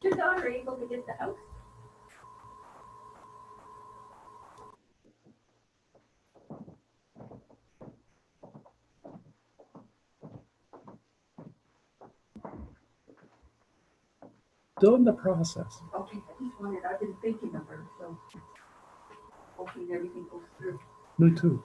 Your daughter able to get the house? Still in the process. Okay, I just wondered, I've been thinking of her, so hoping everything goes through. Me too.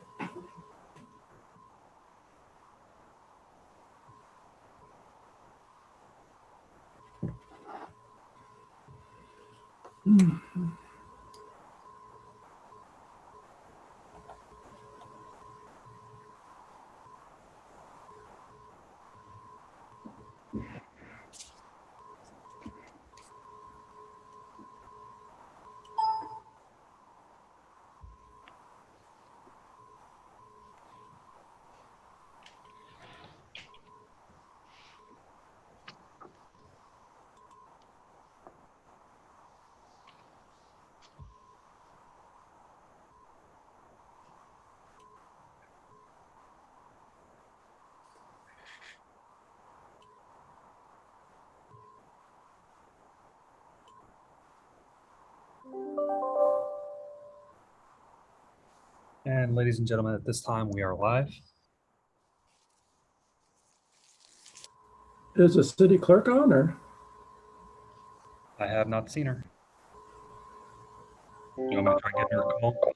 And ladies and gentlemen, at this time we are live. Is the city clerk on, or? I have not seen her. You want me to try and give her a call?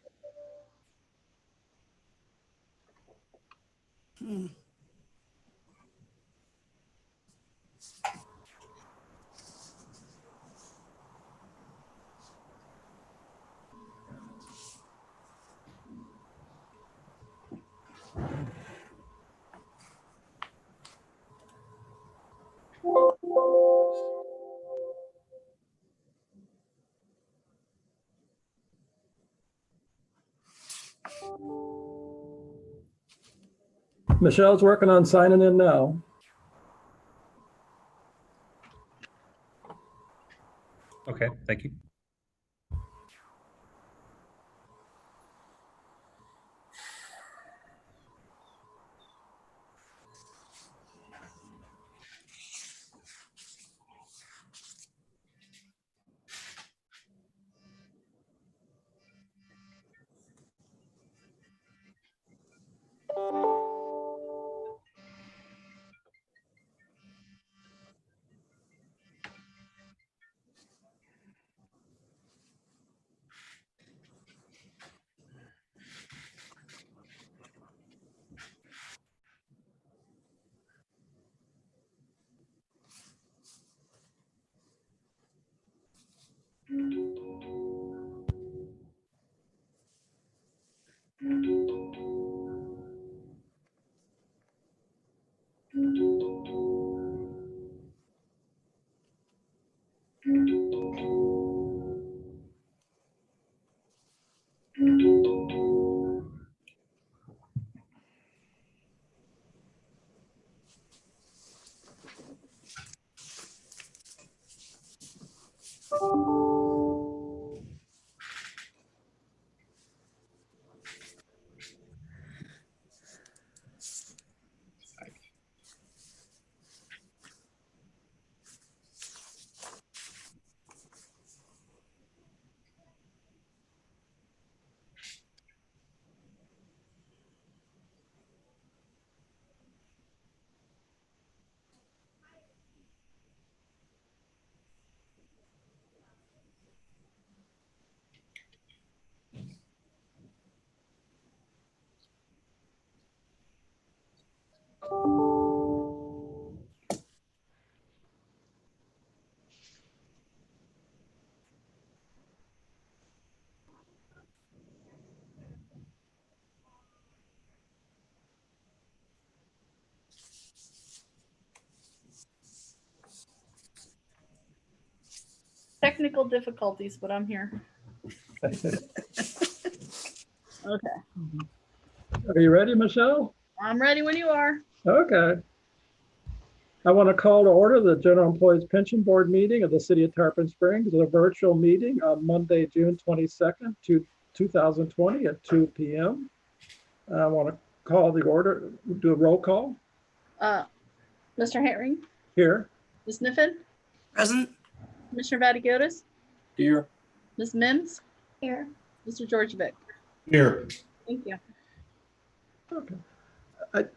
Michelle's working on signing in now. Okay, thank you. Technical difficulties, but I'm here. Okay, Are you ready, Michelle? I'm ready when you are. Okay. I want to call to order the General Employees Pension Board meeting of the City of Tarpon Springs, a virtual meeting on Monday, June 22nd, 2020 at 2 p.m. I want to call the order, do a roll call Mr. Herring, here. Ms. Niffen, Present. Commissioner Vaticiotis, Here. Ms. Mims. Here. Mr. Georgievic. Here. Thank you. Okay.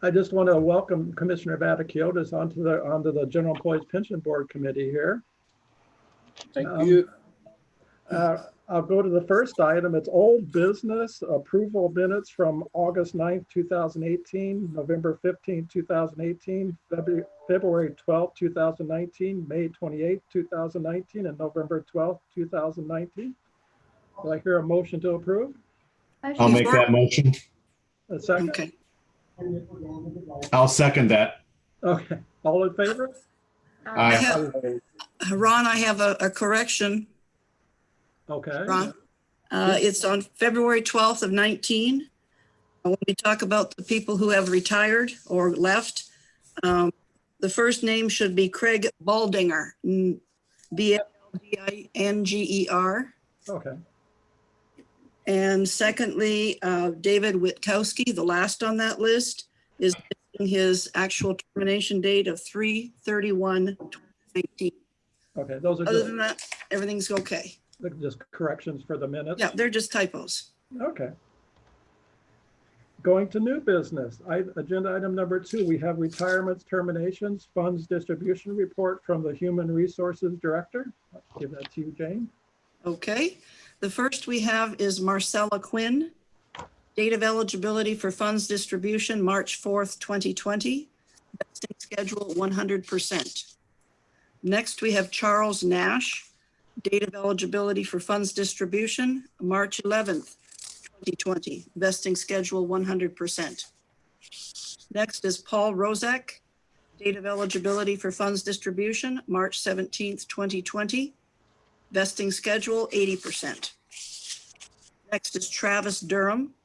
I just want to welcome Commissioner Vaticiotis onto the General Employees Pension Board Committee here. Thank you. I'll go to the first item. It's old business approval of minutes from August 9th, 2018, November 15th, 2018, February 12th, 2019, May 28th, 2019, and November 12th, 2019. Do I hear a motion to approve? I'll make that motion. A second? Okay. I'll second that. Okay. All in favor? Aye. Ron, I have a correction. Okay. Ron, it's on February 12th of 19. When we talk about the people who have retired or left, the first name should be Craig Baldinger, Baldinger. Okay. And secondly, David Witkowski, the last on that list, is missing his actual termination date of 3/31/2019. Okay. Those are Other than that, everything's okay. just corrections for the minutes. Yeah, they're just typos. Okay. Going to new business. Agenda item number 2, we have retirements, terminations, funds distribution report from the Human Resources Director. I'll give that to you, Jane. Okay. The first we have is Marcella Quinn. Date of eligibility for funds distribution, March 4th, 2020. Vesting schedule 100%. Next, we have Charles Nash. Date of eligibility for funds distribution, March 11th, 2020. Vesting schedule 100%. Next is Paul Rozek. Date of eligibility for funds distribution, March 17th, 2020. Vesting schedule 80%. Next is Travis Durham.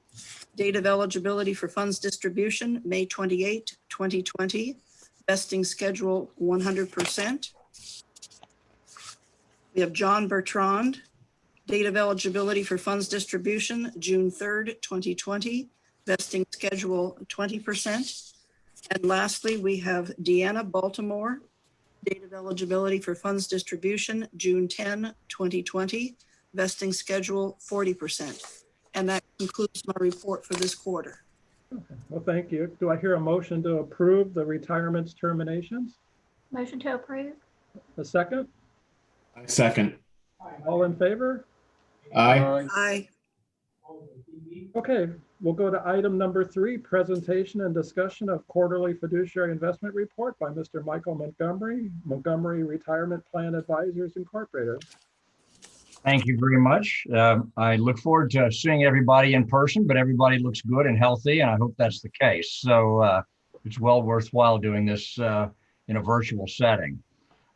Date of eligibility for funds distribution, May 28, 2020. Vesting schedule 100%. We have John Bertrand. Date of eligibility for funds distribution, June 3rd, 2020. Vesting schedule 20%. And lastly, we have Deanna Baltimore. Date of eligibility for funds distribution, June 10, 2020. Vesting schedule 40%. And that concludes my report for this quarter. Okay. Well, thank you. Do I hear a motion to approve the retirements terminations? Motion to approve. A second? I second. All in favor? Aye. Aye. Okay, we'll go to item number 3, presentation and discussion of quarterly fiduciary investment report by Mr. Michael Montgomery, Montgomery Retirement Plan Advisors Incorporated. Thank you very much. I look forward to seeing everybody in person, but everybody looks good and healthy, and I hope that's the case. So it's well worthwhile doing this in a virtual setting.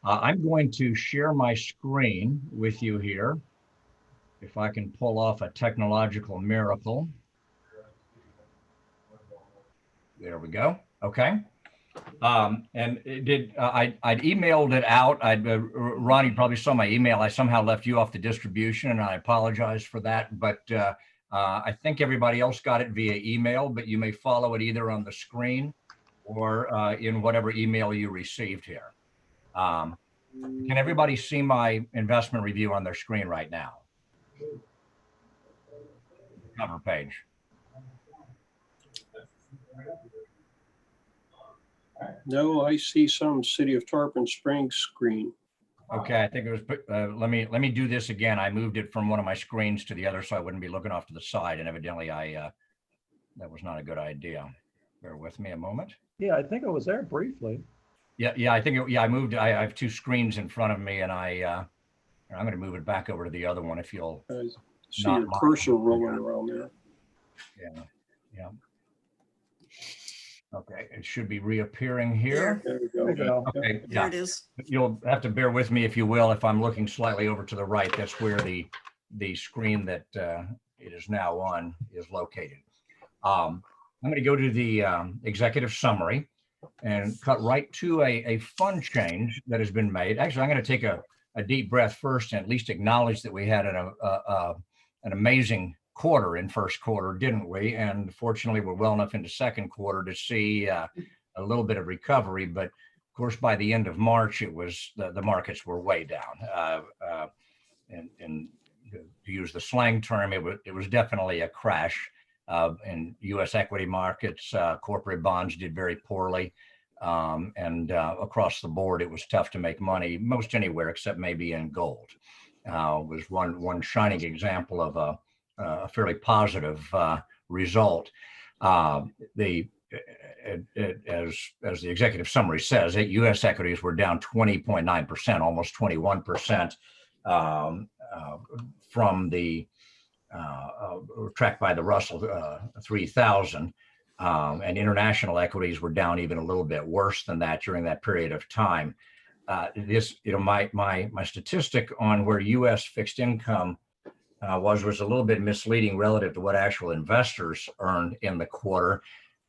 I'm going to share my screen with you here, if I can pull off a technological miracle. There we go. Okay. And it did. I'd emailed it out. Ronnie probably saw my email. I somehow left you off the distribution, and I apologize for that. But I think everybody else got it via email. But you may follow it either on the screen or in whatever email you received here. Can everybody see my investment review on their screen right now? Cover page. No, I see some City of Tarpon Springs screen. Okay, I think it was, let me do this again. I moved it from one of my screens to the other so I wouldn't be looking off to the side, and evidently that was not a good idea. Bear with me a moment. Yeah, I think it was there briefly. Yeah, I think, I moved, I have 2 screens in front of me, and I'm going to move it back over to the other one if you'll. I see Not your mine. cursor rolling around there. Yeah. Okay, it should be reappearing here. There we There we go. go. Okay, There yeah. it is. You'll have to bear with me if you will, if I'm looking slightly over to the right. That's where the screen that it is now on is located. I'm going to go to the executive summary and cut right to a fund change that has been made. Actually, I'm going to take a deep breath first and at least acknowledge that we had an amazing quarter in first quarter, didn't we? And fortunately, we're well enough into second quarter to see a little bit of recovery. But of course, by the end of March, it was the markets were way down. And to use the slang term, it was definitely a crash. In U.S. equity markets, corporate bonds did very poorly. And across the board, it was tough to make money most anywhere except maybe in gold. Was one shining example of a fairly positive result. As the executive summary says, U.S. equities were down 20.9%, almost 21% from the tracked by the Russell 3000. And international equities were down even a little bit worse than that during that period of time. My statistic on where U.S. fixed income was a little bit misleading relative to what actual investors earned in the quarter,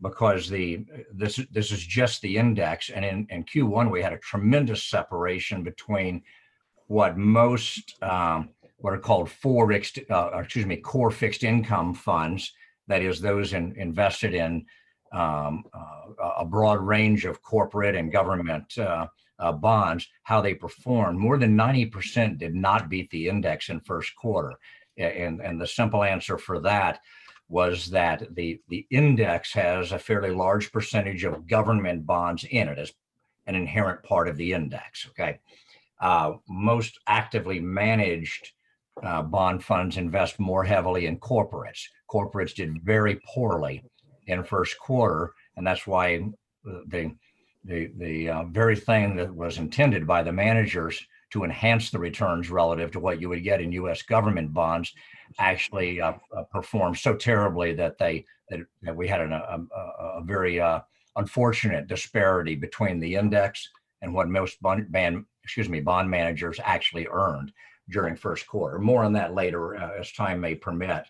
because this is just the index, and in Q1 we had a tremendous separation between what most what are called core fixed income funds, that is those invested in a broad range of corporate and government bonds, how they performed. More than 90% did not beat the index in first quarter. And the simple answer for that was that the index has a fairly large percentage of government bonds in it as an inherent part of the index, okay? Most actively managed bond funds invest more heavily in corporates. Corporates did very poorly in first quarter, and that's why the very thing that was intended by the managers to enhance the returns relative to what you would get in U.S. government bonds actually performed so terribly that we had a very unfortunate disparity between the index and what most bond managers actually earned during first quarter. More on that later as time may permit.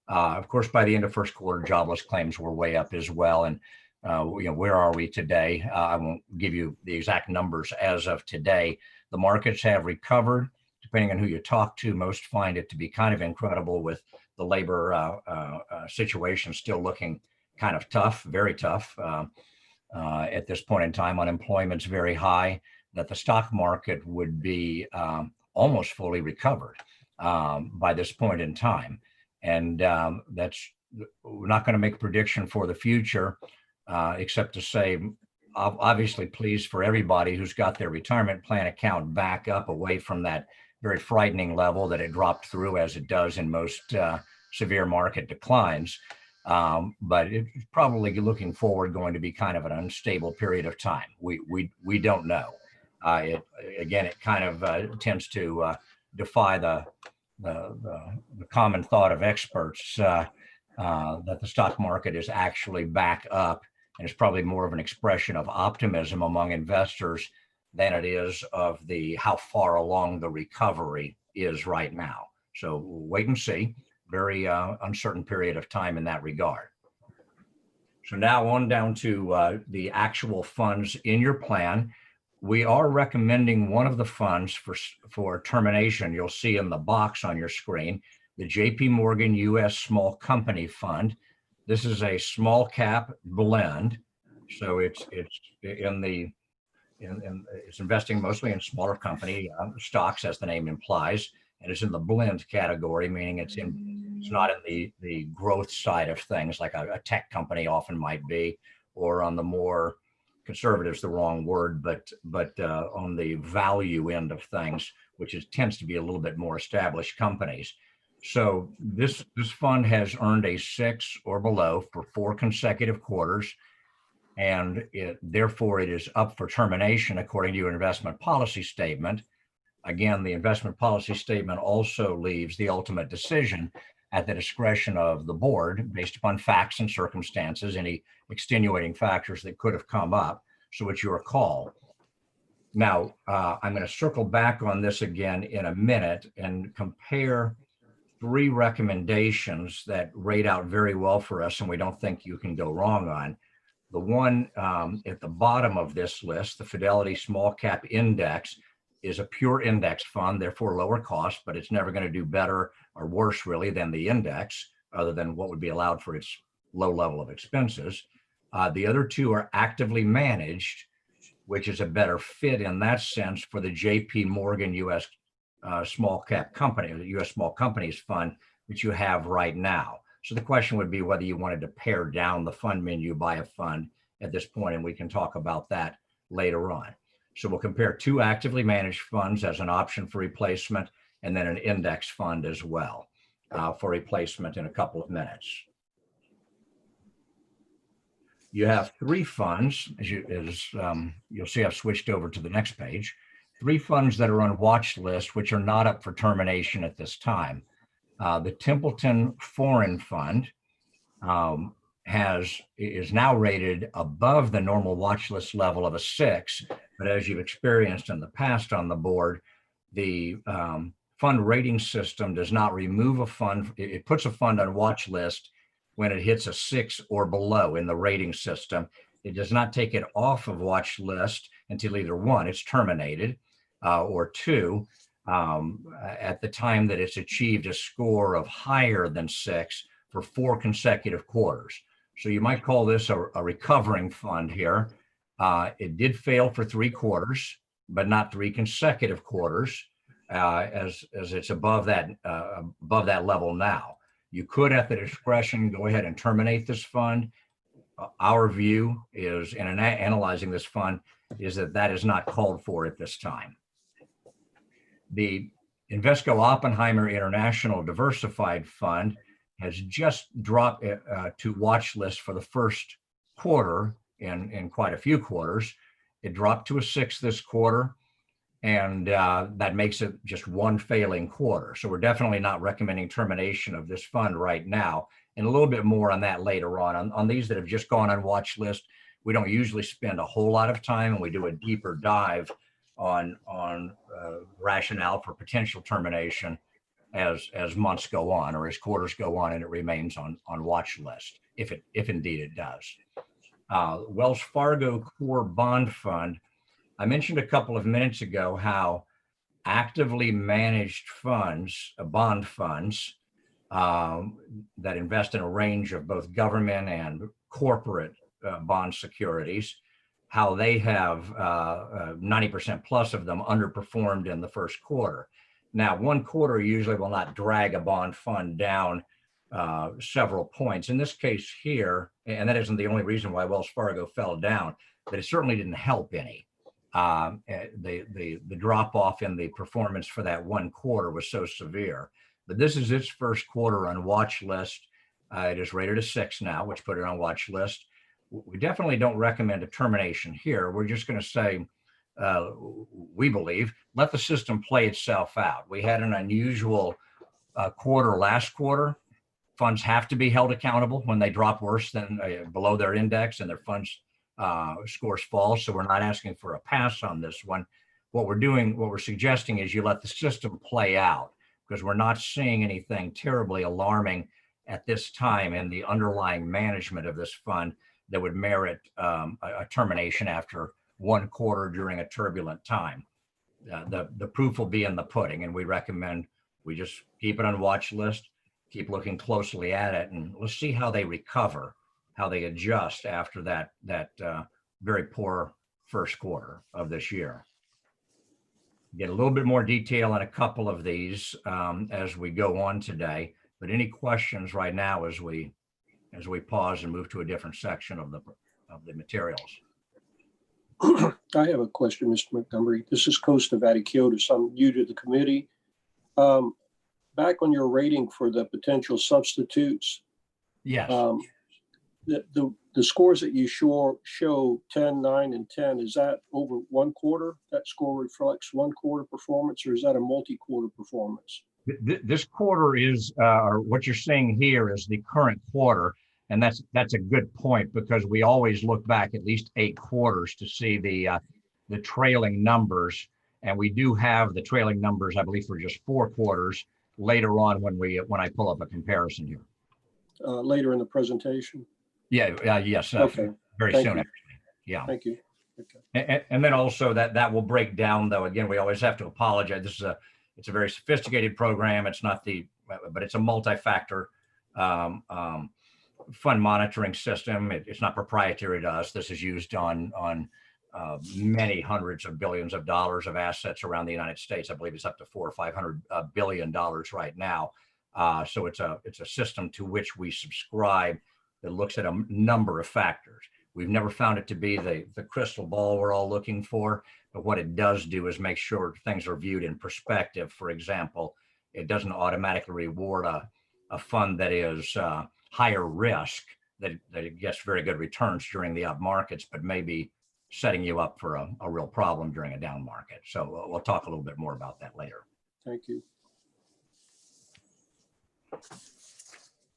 Of course, by the end of first quarter, jobless claims were way up as well. And where are we today? I won't give you the exact numbers as of today. The markets have recovered. Depending on who you talk to, most find it to be kind of incredible, with the labor situation still looking kind of tough, very tough. At this point in time, unemployment's very high, that the stock market would be almost fully recovered by this point in time. And we're not going to make a prediction for the future, except to say, obviously pleased for everybody who's got their retirement plan account back up away from that very frightening level that it dropped through, as it does in most severe market declines. But it's probably looking forward going to be kind of an unstable period of time. We don't know. It kind of tends to defy the common thought of experts that the stock market is actually back up, and it's probably more of an expression of optimism among investors than it is of how far along the recovery is right now. So wait and see. Very uncertain period of time in that regard. So now on down to the actual funds in your plan. We are recommending one of the funds for termination. You'll see in the box on your screen, the Jpmorgan U.S. Small Company Fund. This is a small cap blend, so it's investing mostly in smaller company stocks, as the name implies, and it's in the blend category, meaning it's not in the growth side of things like a tech company often might be, or on the more conservative's the wrong word, but on the value end of things, which tends to be a little bit more established companies. So this fund has earned a 6 or below for 4 consecutive quarters, and therefore it is up for termination according to your investment policy statement. Again, the investment policy statement also leaves the ultimate decision at the discretion of the board based upon facts and circumstances, any extenuating factors that could have come up. So it's your call. Now, I'm going to circle back on this again in a minute and compare 3 recommendations that rate out very well for us and we don't think you can go wrong on. The one at the bottom of this list, the Fidelity Small Cap Index, is a pure index fund, therefore lower cost, but it's never going to do better or worse really than the index, other than what would be allowed for its low level of expenses. The other 2 are actively managed, which is a better fit in that sense for the Jpmorgan U.S. Small Cap Company, or the U.S. Small Companies Fund that you have right now. So the question would be whether you wanted to pare down the fund menu by a fund at this point, and we can talk about that later on. So we'll compare 2 actively managed funds as an option for replacement, and then an index fund as well for replacement in a couple of minutes. You have 3 funds, as you'll see I've switched over to the next page, 3 funds that are on watch list, which are not up for termination at this time. The Templeton Foreign Fund is now rated above the normal watch list level of a 6, but as you've experienced in the past on the board, the fund rating system does not remove a fund. It puts a fund on watch list when it hits a 6 or below in the rating system. It does not take it off of watch list until either 1, it's terminated, or 2, at the time that it's achieved a score of higher than 6 for 4 consecutive quarters. So you might call this a recovering fund here. It did fail for 3 quarters, but not 3 consecutive quarters, as it's above that level now. You could, at the discretion, go ahead and terminate this fund. Our view is, in analyzing this fund, is that is not called for at this time. The Invesco Oppenheimer International Diversified Fund has just dropped to watch list for the first quarter in quite a few quarters. It dropped to a 6 this quarter, and that makes it just 1 failing quarter. So we're definitely not recommending termination of this fund right now, and a little bit more on that later on. On these that have just gone on watch list, we don't usually spend a whole lot of time, and we do a deeper dive on rationale for potential termination as months go on or as quarters go on and it remains on watch list, if indeed it does. Wells Fargo Core Bond Fund, I mentioned a couple of minutes ago how actively managed funds, bond funds that invest in a range of both government and corporate bond securities, how they have 90% plus of them underperformed in the first quarter. Now, 1 quarter usually will not drag a bond fund down several points. In this case here, and that isn't the only reason why Wells Fargo fell down, but it certainly didn't help any. The drop off in the performance for that 1 quarter was so severe. But this is its first quarter on watch list. It is rated a 6 now, which put it on watch list. We definitely don't recommend a termination here. We're just going to say, we believe, let the system play itself out. We had an unusual quarter last quarter. Funds have to be held accountable when they drop worse than below their index and their funds scores fall. So we're not asking for a pass on this one. What we're suggesting is you let the system play out, because we're not seeing anything terribly alarming at this time in the underlying management of this fund that would merit a termination after 1 quarter during a turbulent time. The proof will be in the pudding, and we recommend we just keep it on watch list, keep looking closely at it, and let's see how they recover, how they adjust after that very poor first quarter of this year. Get a little bit more detail on a couple of these as we go on today, but any questions right now as we pause and move to a different section of the materials? I have a question, Mr. Montgomery. This is Costa Vaticiotis. I'm new to the committee. Back on your rating for the potential substitutes. Yes. The scores that you show 10, 9, and 10, is that over 1 quarter? That score reflects 1 quarter performance, or is that a multi-quarter performance? This quarter is, or what you're seeing here is the current quarter. And that's a good point, because we always look back at least 8 quarters to see the trailing numbers. And we do have the trailing numbers, I believe, for just 4 quarters later on when I pull up a comparison here. Later in the presentation? Yeah, yes. Okay. Very Thank soon, you. actually. Yeah. Thank you. Okay. And then also that will break down, though. Again, we always have to apologize. It's a very sophisticated program. It's not but it's a multi-factor fund monitoring system. It's not proprietary to us. This is used on many hundreds of billions of dollars of assets around the United States. I believe it's up to $400 or $500 billion right now. So it's a system to which we subscribe that looks at a number of factors. We've never found it to be the crystal ball we're all looking for, but what it does do is make sure things are viewed in perspective. For example, it doesn't automatically reward a fund that is higher risk, that it gets very good returns during the up markets, but maybe setting you up for a real problem during a down market. So we'll talk a little bit more about that later. Thank you.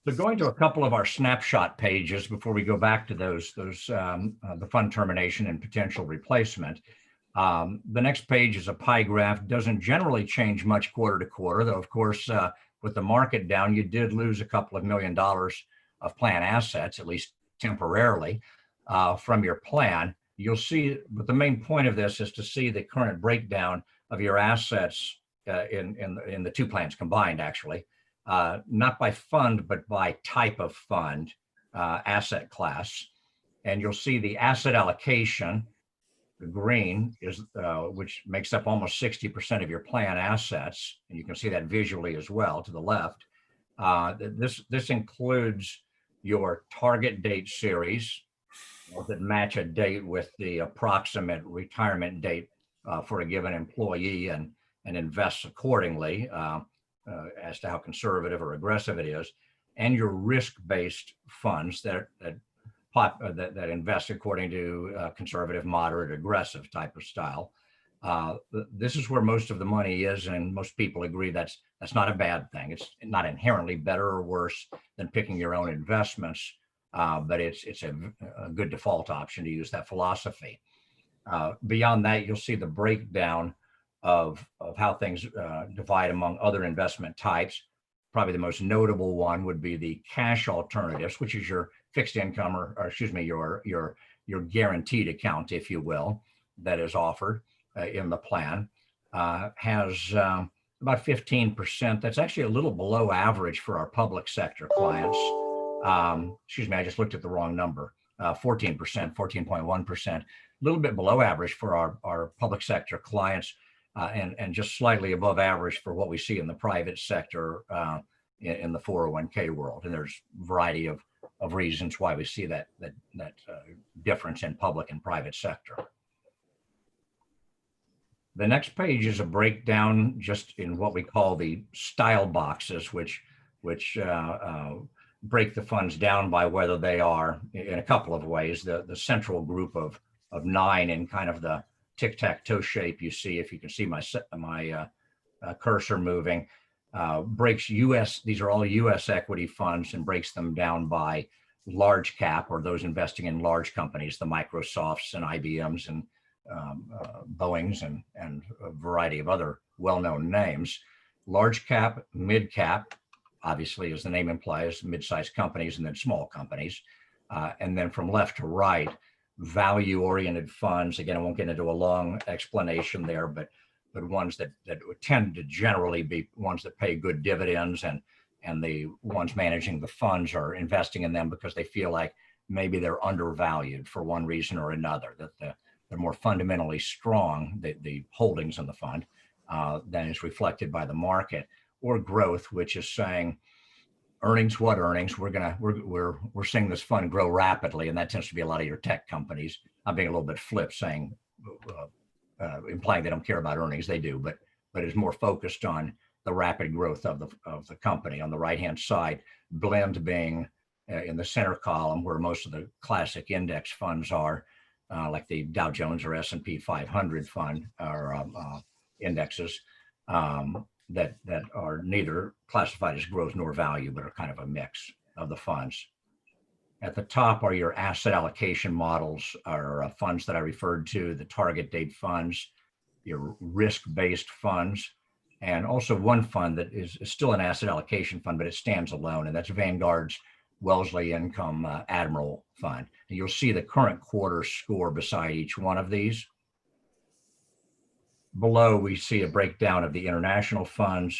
So going to a couple of our snapshot pages before we go back to those the fund termination and potential replacement. The next page is a pie graph. Doesn't generally change much quarter to quarter, though, of course, with the market down, you did lose a couple of $1 million of plan assets, at least temporarily, from your plan. You'll see, but the main point of this is to see the current breakdown of your assets in the 2 plans combined, actually. Not by fund, but by type of fund, asset class. And you'll see the asset allocation, the green, is which makes up almost 60% of your plan assets. And you can see that visually as well to the left. This includes your target date series that match a date with the approximate retirement date for a given employee and invests accordingly. As to how conservative or aggressive it is, and your risk-based funds that invest according to conservative, moderate, aggressive type of style. This is where most of the money is, and most people agree that's not a bad thing. It's not inherently better or worse than picking your own investments, but it's a good default option to use that philosophy. Beyond that, you'll see the breakdown of how things divide among other investment types. Probably the most notable one would be the cash alternatives, which is your fixed income or excuse me, your guaranteed account, if you will, that is offered in the plan. Has about 15%. That's actually a little below average for our public sector clients. Excuse me, I just looked at the wrong number. 14%, 14.1%, a little bit below average for our public sector clients. And just slightly above average for what we see in the private sector in the 401k world. And there's a variety of reasons why we see that difference in public and private sector. The next page is a breakdown just in what we call the style boxes, which break the funds down by whether they are in a couple of ways. The central group of 9 in kind of the tic-tac-toe shape you see, if you can see my cursor moving, breaks these are all US equity funds, and breaks them down by large cap, or those investing in large companies, the Microsofts and IBMs and Boeings and a variety of other well-known names. Large cap, mid cap, obviously, as the name implies, mid-sized companies, and then small companies. And then from left to right, value-oriented funds. Again, I won't get into a long explanation there, but ones that tend to generally be ones that pay good dividends, and the ones managing the funds are investing in them because they feel like maybe they're undervalued for one reason or another, that they're more fundamentally strong, the holdings in the fund, than is reflected by the market. Or growth, which is saying, earnings, what earnings? We're seeing this fund grow rapidly, and that tends to be a lot of your tech companies. I'm being a little bit flip, saying, implying they don't care about earnings. They do, but it's more focused on the rapid growth of the company. On the right-hand side, blend being in the center column, where most of the classic index funds are, like the Dow Jones or S&P 500 fund or indexes. that are neither classified as growth nor value, but are kind of a mix of the funds. At the top are your asset allocation models, are funds that I referred to, the target date funds, your risk-based funds, and also one fund that is still an asset allocation fund, but it stands alone, and that's Vanguard's Wellesley Income Admiral Fund. And you'll see the current quarter score beside each one of these. Below, we see a breakdown of the international funds,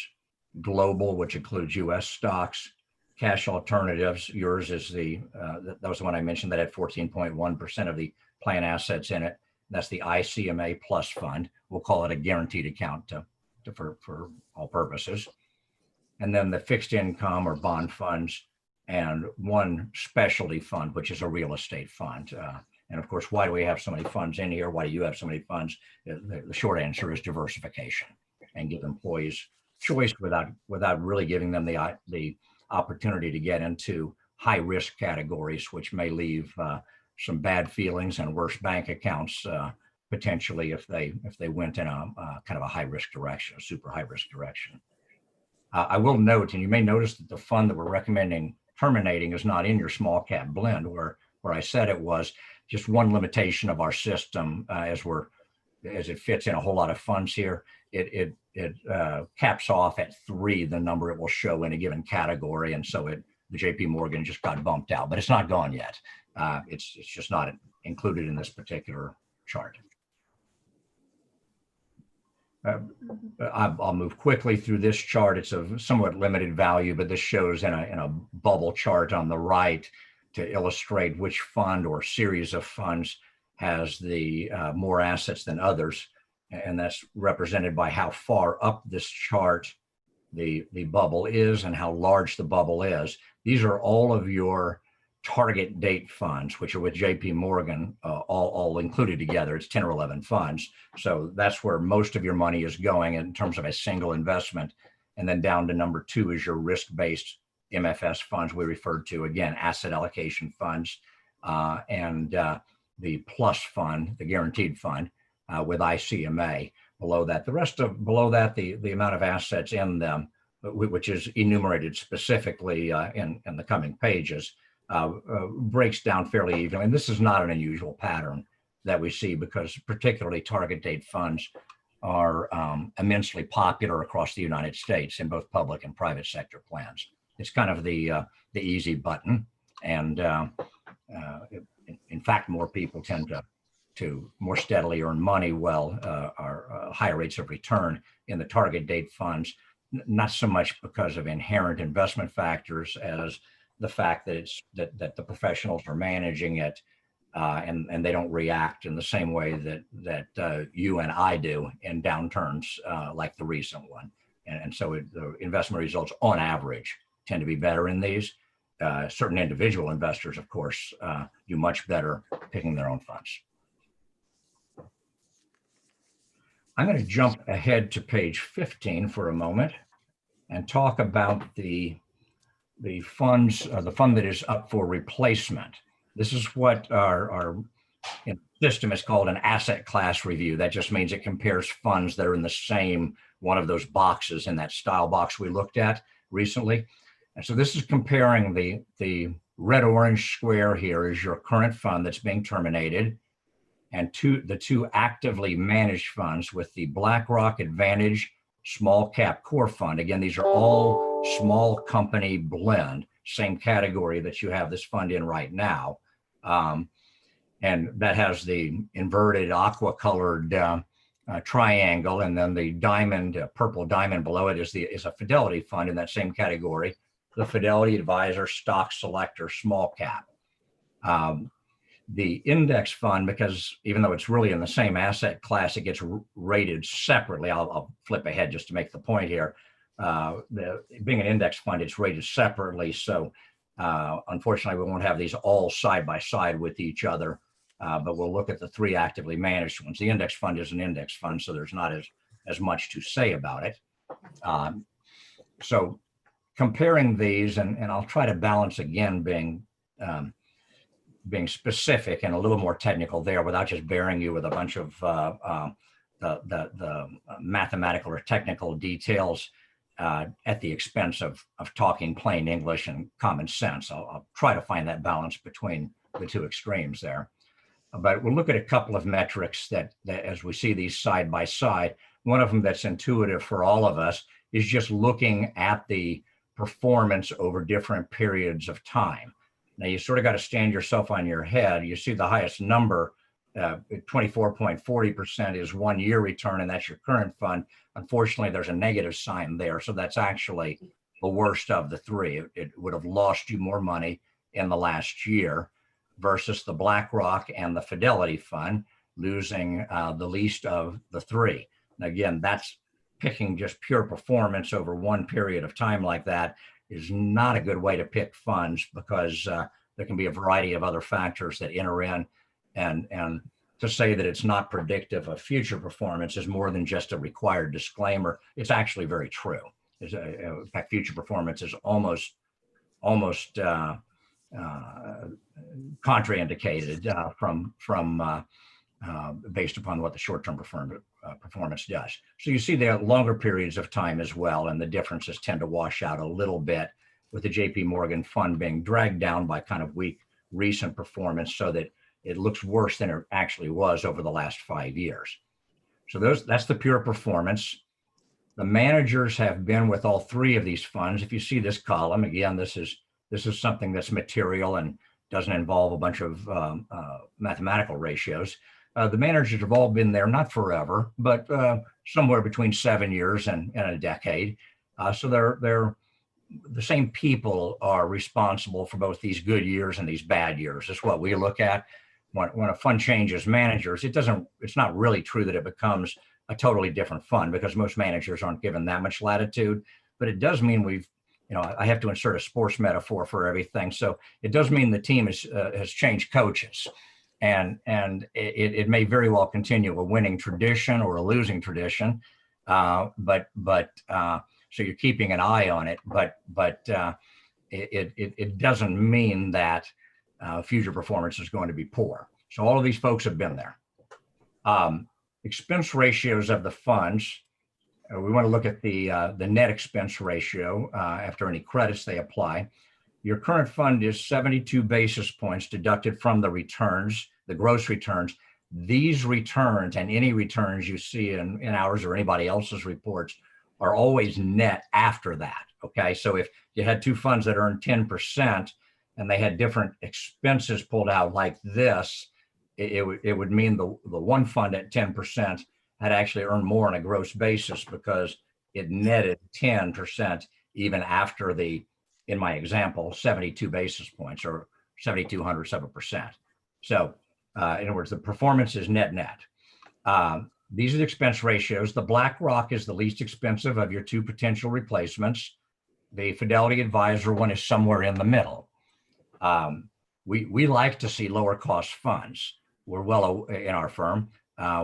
global, which includes U.S. stocks, cash alternatives. Yours is that was the one I mentioned that had 14.1% of the plan assets in it. That's the ICMA Plus Fund. We'll call it a guaranteed account for all purposes. And then the fixed income or bond funds, and one specialty fund, which is a real estate fund. And of course, why do we have so many funds in here? Why do you have so many funds? The short answer is diversification, and give employees choice without really giving them the opportunity to get into high risk categories, which may leave some bad feelings and worse bank accounts potentially if they went in a kind of a high risk direction, a super high risk direction. I will note, and you may notice that the fund that we're recommending terminating is not in your small cap blend, where I said it was. Just one limitation of our system as it fits in a whole lot of funds here, it caps off at 3, the number it will show in a given category, and so the Jpmorgan just got bumped out, but it's not gone yet. It's just not included in this particular chart. I'll move quickly through this chart. It's of somewhat limited value, but this shows in a bubble chart on the right to illustrate which fund or series of funds has the more assets than others. And that's represented by how far up this chart the bubble is and how large the bubble is. These are all of your target date funds, which are with Jpmorgan, all included together. It's 10 or 11 funds. So that's where most of your money is going in terms of a single investment. And then down to number 2 is your risk-based MFS funds we referred to, again, asset allocation funds, and the plus fund, the guaranteed fund with ICMA. Below that, the amount of assets in them, which is enumerated specifically in the coming pages, breaks down fairly evenly. And this is not an unusual pattern that we see, because particularly target date funds are immensely popular across the United States in both public and private sector plans. It's kind of the easy button, and in fact, more people tend to more steadily earn money while are higher rates of return in the target date funds. Not so much because of inherent investment factors as the fact that that the professionals are managing it, and they don't react in the same way that you and I do in downturns like the recent one. And so the investment results on average tend to be better in these. Certain individual investors, of course, do much better picking their own funds. I'm going to jump ahead to page 15 for a moment and talk about the funds, the fund that is up for replacement. This is what our system is called an asset class review. That just means it compares funds that are in the same one of those boxes in that style box we looked at recently. And so this is comparing the red-orange square here is your current fund that's being terminated, and the two actively managed funds with the BlackRock Advantage Small Cap Core Fund. Again, these are all small company blend, same category that you have this fund in right now. And that has the inverted aqua colored triangle, and then the diamond, purple diamond below it is a Fidelity fund in that same category, the Fidelity Advisor Stock Selector Small Cap. The index fund, because even though it's really in the same asset class, it gets rated separately. I'll flip ahead just to make the point here. Being an index fund, it's rated separately. So unfortunately, we won't have these all side by side with each other, but we'll look at the 3 actively managed ones. The index fund is an index fund, so there's not as much to say about it. So comparing these, and I'll try to balance again being specific and a little more technical there without just bearing you with a bunch of the mathematical or technical details at the expense of talking plain English and common sense. I'll try to find that balance between the two extremes there. But we'll look at a couple of metrics that as we see these side by side, one of them that's intuitive for all of us is just looking at the performance over different periods of time. Now you sort of got to stand yourself on your head. You see the highest number, 24.40% is 1 year return, and that's your current fund. Unfortunately, there's a negative sign there. So that's actually the worst of the three. It would have lost you more money in the last year versus the BlackRock and the Fidelity fund losing the least of the three. And again, that's picking just pure performance over one period of time like that is not a good way to pick funds, because there can be a variety of other factors that enter in, and to say that it's not predictive of future performance is more than just a required disclaimer. It's actually very true. In fact, future performance is almost contraindicated from based upon what the short-term performance does. So you see there longer periods of time as well, and the differences tend to wash out a little bit, with the Jpmorgan fund being dragged down by kind of weak recent performance, so that it looks worse than it actually was over the last 5 years. So that's the pure performance. The managers have been with all three of these funds. If you see this column, again, this is something that's material and doesn't involve a bunch of mathematical ratios. The managers have all been there, not forever, but somewhere between 7 years and a decade. So they're the same people are responsible for both these good years and these bad years. That's what we look at. When a fund changes managers, it's not really true that it becomes a totally different fund, because most managers aren't given that much latitude. But it does mean I have to insert a sports metaphor for everything. So it does mean the team has changed coaches, and it may very well continue a winning tradition or a losing tradition. So you're keeping an eye on it, but it doesn't mean that future performance is going to be poor. So all of these folks have been there. Expense ratios of the funds. We want to look at the net expense ratio after any credits they apply. Your current fund is 72 basis points deducted from the returns, the gross returns. These returns and any returns you see in ours or anybody else's reports are always net after that. Okay, so if you had two funds that earned 10% and they had different expenses pulled out like this, it would mean the one fund at 10% had actually earned more on a gross basis, because it netted 10% even after in my example, 72 basis points, or 7,207%. So in other words, the performance is net. These are the expense ratios. The BlackRock is the least expensive of your two potential replacements. The Fidelity Advisor one is somewhere in the middle. We like to see lower cost funds. We're well in our firm.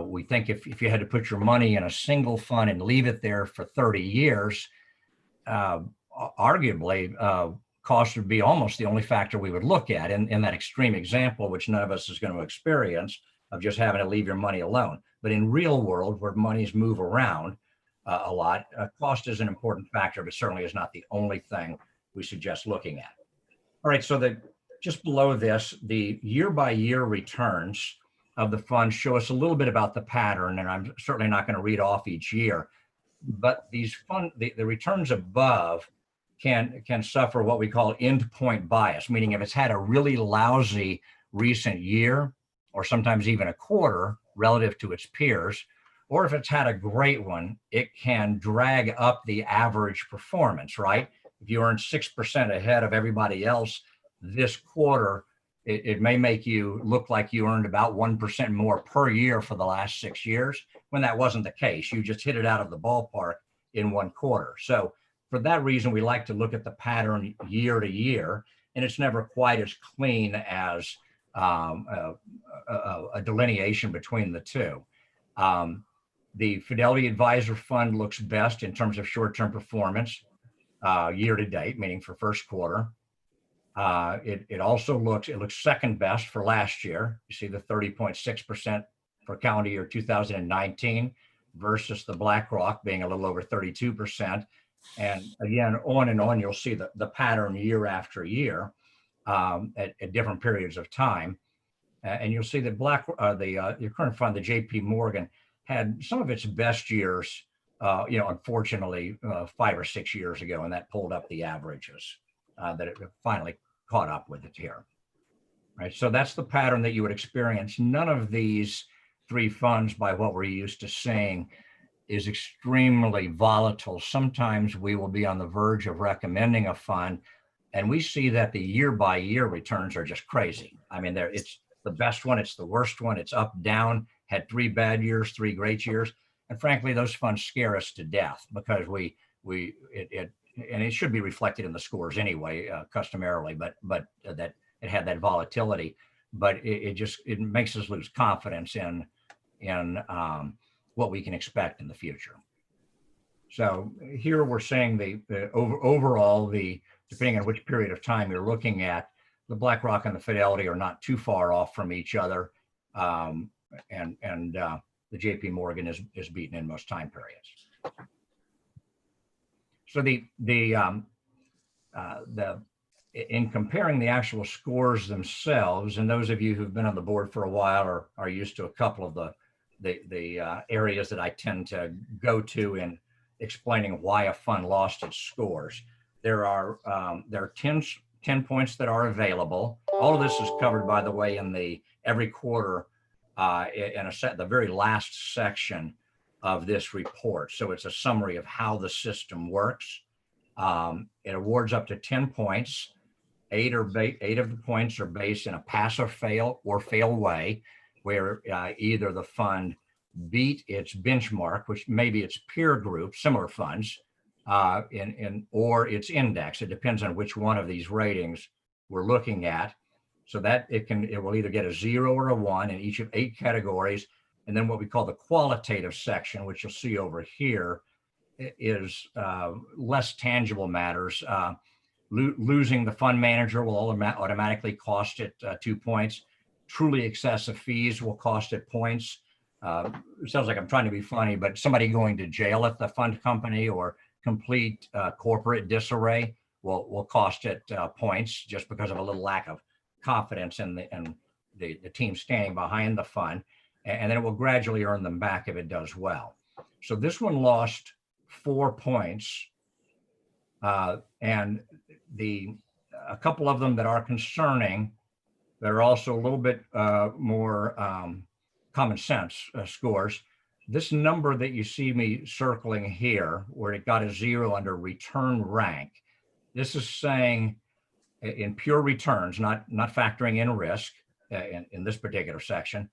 We think if you had to put your money in a single fund and leave it there for 30 years, arguably cost would be almost the only factor we would look at in that extreme example, which none of us is going to experience, of just having to leave your money alone. But in real world, where monies move around a lot, cost is an important factor, but certainly is not the only thing we suggest looking at. All right, so just below this, the year-by-year returns of the fund show us a little bit about the pattern, and I'm certainly not going to read off each year, but the returns above can suffer what we call endpoint bias, meaning if it's had a really lousy recent year, or sometimes even a quarter relative to its peers, or if it's had a great one, it can drag up the average performance, right? If you earn 6% ahead of everybody else this quarter, it may make you look like you earned about 1% more per year for the last 6 years, when that wasn't the case. You just hit it out of the ballpark in one quarter. So for that reason, we like to look at the pattern year to year, and it's never quite as clean as a delineation between the two. The Fidelity Advisor fund looks best in terms of short-term performance year to date, meaning for first quarter. It also looks second best for last year. You see the 30.6% for calendar year 2019 versus the BlackRock being a little over 32%. And again, on and on, you'll see the pattern year after year at different periods of time. And you'll see that your current fund, the Jpmorgan, had some of its best years, unfortunately, 5 or 6 years ago, and that pulled up the averages that it finally caught up with it here. Right, so that's the pattern that you would experience. None of these three funds, by what we're used to seeing, is extremely volatile. Sometimes we will be on the verge of recommending a fund, and we see that the year-by-year returns are just crazy. I mean, it's the best one, it's the worst one, it's up, down, had 3 bad years, 3 great years. And frankly, those funds scare us to death because and it should be reflected in the scores anyway, customarily, but that it had that volatility, but it makes us lose confidence in what we can expect in the future. So here we're saying overall, depending on which period of time you're looking at, the BlackRock and the Fidelity are not too far off from each other. And the Jpmorgan is beaten in most time periods. So in comparing the actual scores themselves, and those of you who've been on the board for a while are used to a couple of the areas that I tend to go to in explaining why a fund lost its scores. There are 10 points that are available. All of this is covered, by the way, in every quarter in the very last section of this report. So it's a summary of how the system works. It awards up to 10 points. 8 of the points are based in a pass or fail way, where either the fund beat its benchmark, which maybe its peer group, similar funds, or its index. It depends on which one of these ratings we're looking at. So that it will either get a 0 or a 1 in each of 8 categories. And then what we call the qualitative section, which you'll see over here, is less tangible matters. Losing the fund manager will automatically cost it 2 points. Truly excessive fees will cost it points. It sounds like I'm trying to be funny, but somebody going to jail at the fund company or complete corporate disarray will cost it points just because of a little lack of confidence in the team standing behind the fund. And then it will gradually earn them back if it does well. So this one lost 4 points. And a couple of them that are concerning, that are also a little bit more common sense scores. This number that you see me circling here, where it got a 0 under return rank, this is saying in pure returns, not factoring in risk in this particular section,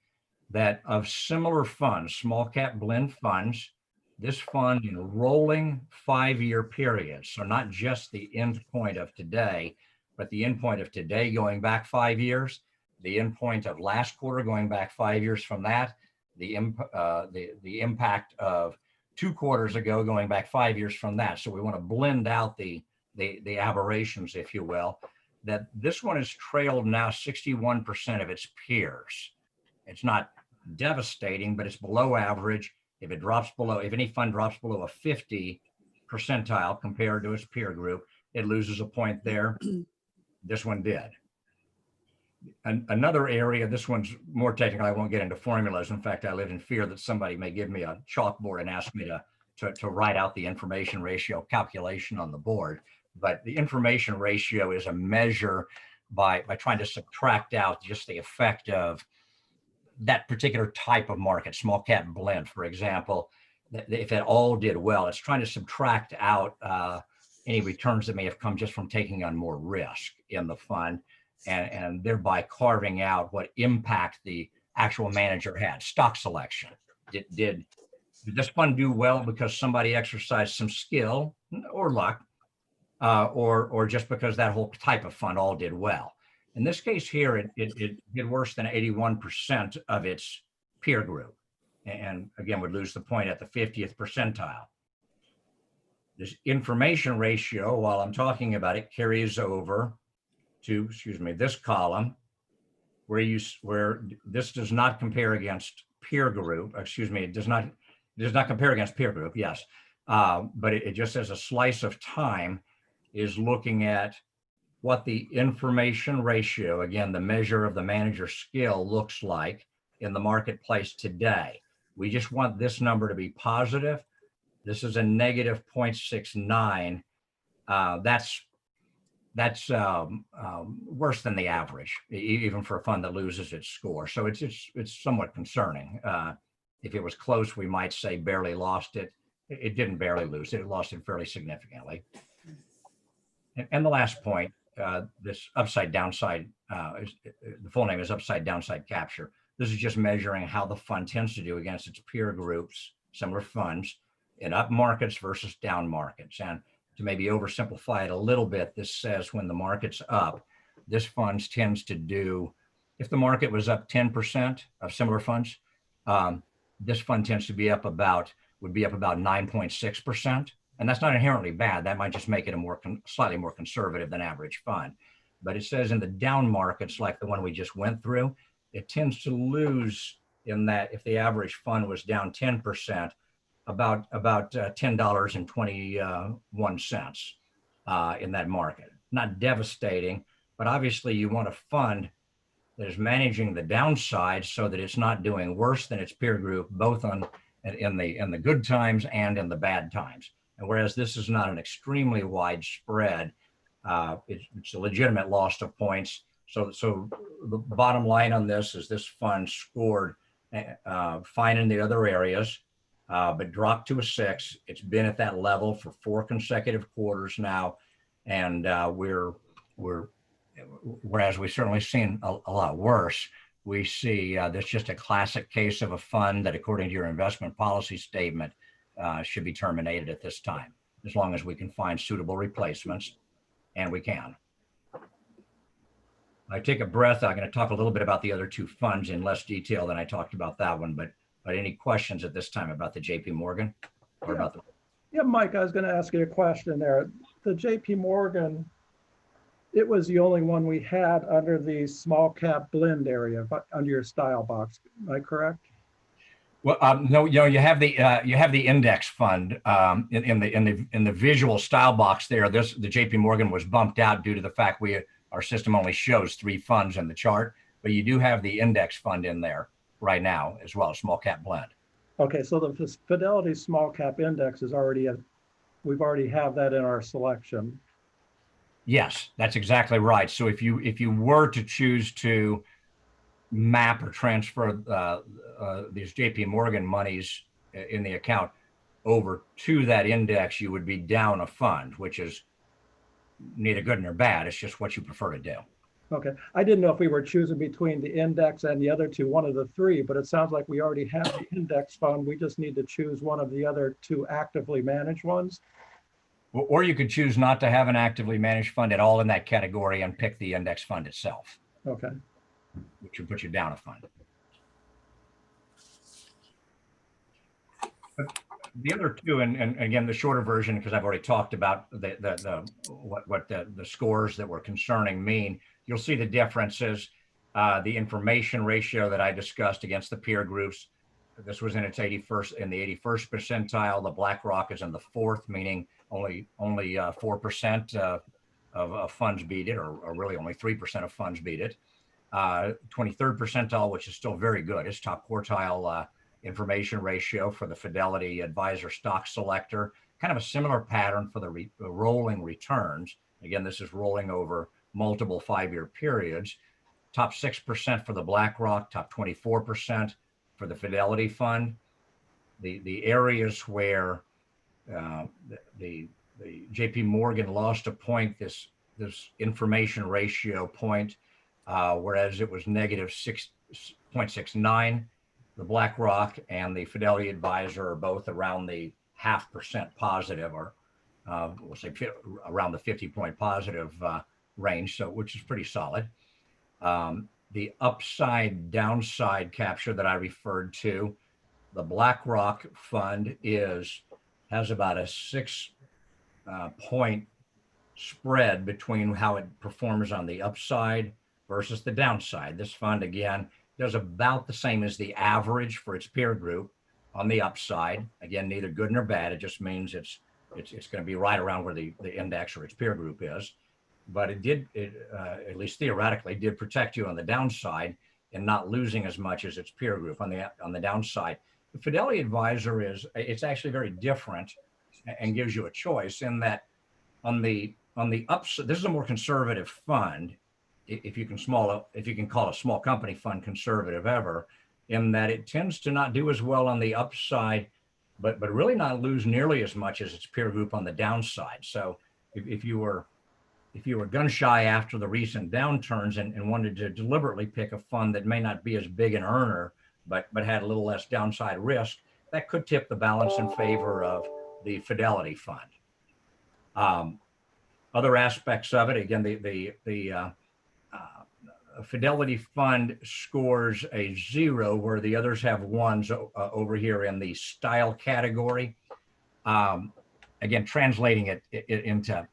that of similar funds, small cap blend funds, this fund in rolling 5-year periods, so not just the end point of today, but the end point of today going back 5 years, the end point of last quarter going back 5 years from that, the impact of 2 quarters ago going back 5 years from that. So we want to blend out the aberrations, if you will, that this one has trailed now 61% of its peers. It's not devastating, but it's below average. If any fund drops below a 50 percentile compared to its peer group, it loses a point there. This one did. Another area, this one's more technical. I won't get into formulas. In fact, I live in fear that somebody may give me a chalkboard and ask me to write out the information ratio calculation on the board. But the information ratio is a measure by trying to subtract out just the effect of that particular type of market, small cap blend, for example. If it all did well, it's trying to subtract out any returns that may have come just from taking on more risk in the fund, and thereby carving out what impact the actual manager had. Stock selection. Did this fund do well because somebody exercised some skill or luck, or just because that whole type of fund all did well? In this case here, it did worse than 81% of its peer group, and again would lose the point at the 50th percentile. This information ratio, while I'm talking about it, carries over to, this column, where this does not compare against peer group, excuse me, it does not compare against peer group, yes. But it just as a slice of time is looking at what the information ratio, again, the measure of the manager's skill looks like in the marketplace today. We just want this number to be positive. This is a negative 0.69. That's worse than the average, even for a fund that loses its score. So it's somewhat concerning. If it was close, we might say barely lost it. It didn't barely lose it. It lost it fairly significantly. And the last point, this upside downside, the full name is upside downside capture. This is just measuring how the fund tends to do against its peer groups, similar funds, in up markets versus down markets. And to maybe oversimplify it a little bit, this says when the market's up, this fund tends to do, if the market was up 10% of similar funds, this fund tends to be up about, would be up about 9.6%. And that's not inherently bad. That might just make it a slightly more conservative than average fund. But it says in the down markets, like the one we just went through, it tends to lose in that if the average fund was down 10%, about $10.21 in that market. Not devastating, but obviously you want a fund that is managing the downside so that it's not doing worse than its peer group, both in the good times and in the bad times. And whereas this is not an extremely wide spread, it's a legitimate loss of points. So the bottom line on this is this fund scored fine in the other areas, but dropped to a 6. It's been at that level for 4 consecutive quarters now. And whereas we've certainly seen a lot worse, we see this just a classic case of a fund that, according to your investment policy statement, should be terminated at this time, as long as we can find suitable replacements, and we can. I take a breath. I'm going to talk a little bit about the other 2 funds in less detail than I talked about that one, but any questions at this time about the Jpmorgan or about the? Yeah, Mike, I was going to ask you a question there. The Jpmorgan, it was the only one we had under the small cap blend area, but under your style box. Am I correct? Well, no, you have the index fund in the visual style box there. The Jpmorgan was bumped out due to the fact our system only shows 3 funds in the chart, but you do have the index fund in there right now as well, small cap blend. Okay, so the Fidelity small cap index is already we've already have that in our selection. Yes, that's exactly right. So if you were to choose to map or transfer these Jpmorgan monies in the account over to that index, you would be down a fund, which is neither good nor bad. It's just what you prefer to do. Okay, I didn't know if we were choosing between the index and the other 2, one of the 3, but it sounds like we already have the index fund. We just need to choose one of the other 2 actively managed ones. Or you could choose not to have an actively managed fund at all in that category and pick the index fund itself. Okay. Which would put you down a fund. But the other 2, and again, the shorter version, because I've already talked about what the scores that were concerning mean. You'll see the differences. The information ratio that I discussed against the peer groups. This was in its 81st, in the 81st percentile. The BlackRock is in the 4th, meaning only 4% of funds beat it, or really only 3% of funds beat it. 23rd percentile, which is still very good, is top quartile information ratio for the Fidelity Advisor stock selector. Kind of a similar pattern for the rolling returns. Again, this is rolling over multiple 5-year periods. Top 6% for the BlackRock, top 24% for the Fidelity Fund. The areas where the Jpmorgan lost a point, this information ratio point, whereas it was negative 6.69. The BlackRock and the Fidelity Advisor are both around the 0.5% positive, or we'll say around the 50-point positive range, so which is pretty solid. The upside downside capture that I referred to, the BlackRock fund has about a 6-point spread between how it performs on the upside versus the downside. This fund, again, does about the same as the average for its peer group on the upside. Again, neither good nor bad. It just means it's going to be right around where the index or its peer group is. But at least theoretically, did protect you on the downside and not losing as much as its peer group on the downside. The Fidelity Advisor it's actually very different and gives you a choice in that on the upside, this is a more conservative fund, if you can call a small company fund conservative ever, in that it tends to not do as well on the upside, but really not lose nearly as much as its peer group on the downside. So if you were gun shy after the recent downturns and wanted to deliberately pick a fund that may not be as big an earner, but had a little less downside risk, that could tip the balance in favor of the Fidelity fund. Other aspects of it, again, the Fidelity fund scores a 0 where the others have 1s over here in the style category. Again, translating it into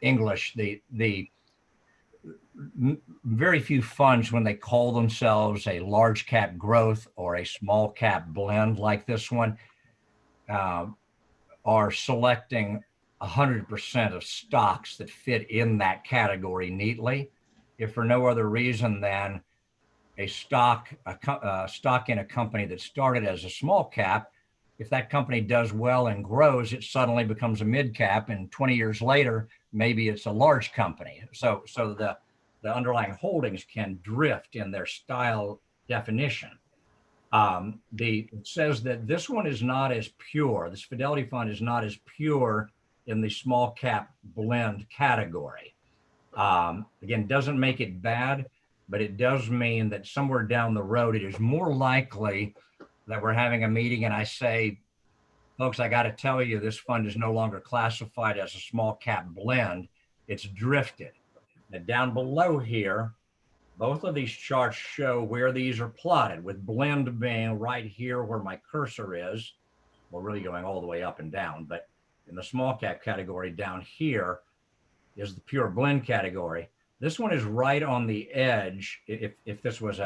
English, the very few funds, when they call themselves a large cap growth or a small cap blend like this one, are selecting 100% of stocks that fit in that category neatly, if for no other reason than a stock in a company that started as a small cap. If that company does well and grows, it suddenly becomes a mid cap, and 20 years later, maybe it's a large company. So the underlying holdings can drift in their style definition. It says that this one is not as pure. This Fidelity fund is not as pure in the small cap blend category. Again, doesn't make it bad, but it does mean that somewhere down the road, it is more likely that we're having a meeting and I say, folks, I got to tell you, this fund is no longer classified as a small cap blend. It's drifted. Now down below here, both of these charts show where these are plotted, with blend being right here where my cursor is. Well, really going all the way up and down, but in the small cap category down here is the pure blend category. This one is right on the edge. If this was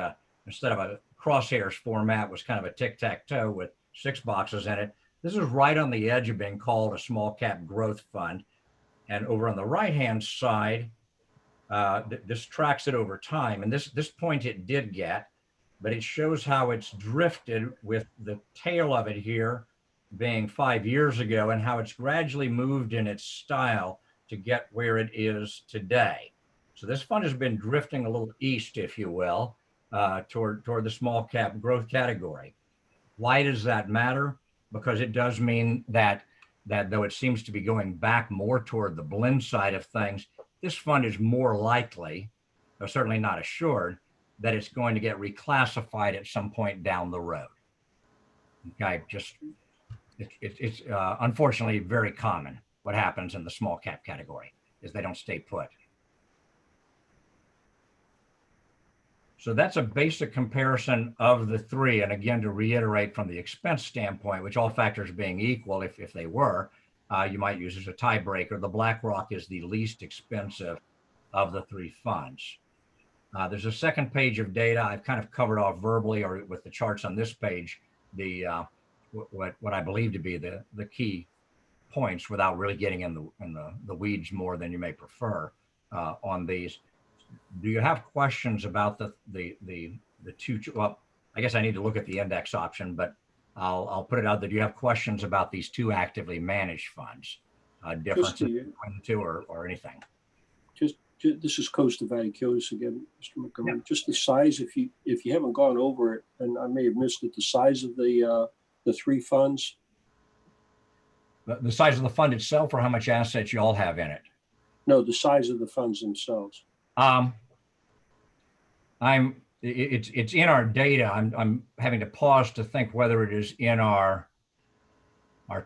instead of a crosshairs format, was kind of a tic-tac-toe with 6 boxes in it, this is right on the edge of being called a small cap growth fund. And over on the right-hand side, this tracks it over time. And this point it did get, but it shows how it's drifted, with the tail of it here being 5 years ago, and how it's gradually moved in its style to get where it is today. So this fund has been drifting a little east, if you will, toward the small cap growth category. Why does that matter? Because it does mean that though it seems to be going back more toward the blend side of things, this fund is more likely, or certainly not assured, that it's going to get reclassified at some point down the road. Okay, it's unfortunately very common. What happens in the small cap category is they don't stay put. So that's a basic comparison of the three. And again, to reiterate, from the expense standpoint, which all factors being equal, if they were, you might use as a tiebreaker, the BlackRock is the least expensive of the 3 funds. There's a second page of data I've kind of covered off verbally, or with the charts on this page, what I believe to be the key points, without really getting in the weeds more than you may prefer on these. Do you have questions about the two? Well, I guess I need to look at the index option, but I'll put it out that you have questions about these 2 actively managed funds, differences between the 2 or anything. Just this is Coast of Vaticiotis again, Mr. Montgomery. Yeah. Just the size, if you haven't gone over it, and I may have missed it, the size of the 3 funds. The size of the fund itself, or how much assets you all have in it? No, the size of the funds themselves. It's in our data. I'm having to pause to think whether it is in our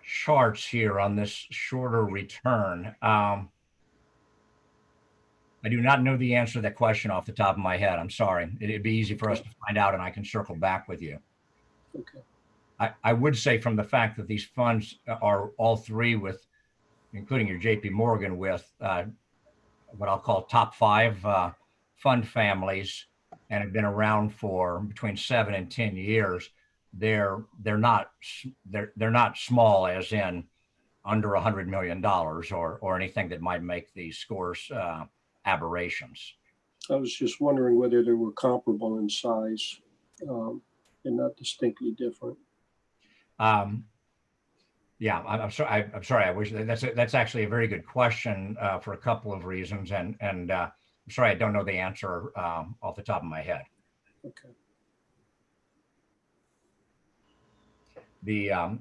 charts here on this shorter return. I do not know the answer to that question off the top of my head. I'm sorry. It'd be easy for us to find out, and I can circle back with you. Okay. I would say, from the fact that these funds are all 3 with, including your Jpmorgan, with what I'll call top 5 fund families, and have been around for between 7 and 10 years, they're not small as in under $100 million or anything that might make these scores aberrations. I was just wondering whether they were comparable in size and not distinctly different. Yeah, I'm sorry. I'm sorry. I wish that's actually a very good question for a couple of reasons, and I'm sorry I don't know the answer off the top of my head. Okay. The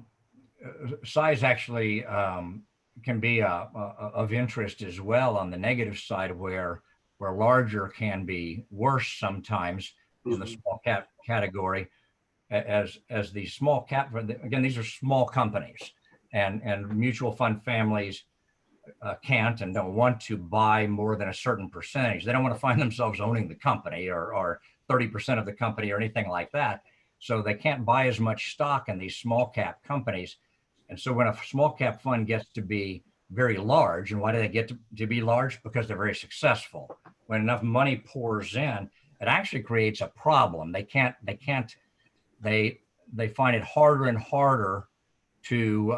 size actually can be of interest as well on the negative side, where larger can be worse sometimes in the small cap category, as the small cap. Again, these are small companies. And mutual fund families can't and don't want to buy more than a certain percentage. They don't want to find themselves owning the company or 30% of the company or anything like that. So they can't buy as much stock in these small cap companies. And so when a small cap fund gets to be very large, and why do they get to be large? Because they're very successful. When enough money pours in, it actually creates a problem. They find it harder and harder to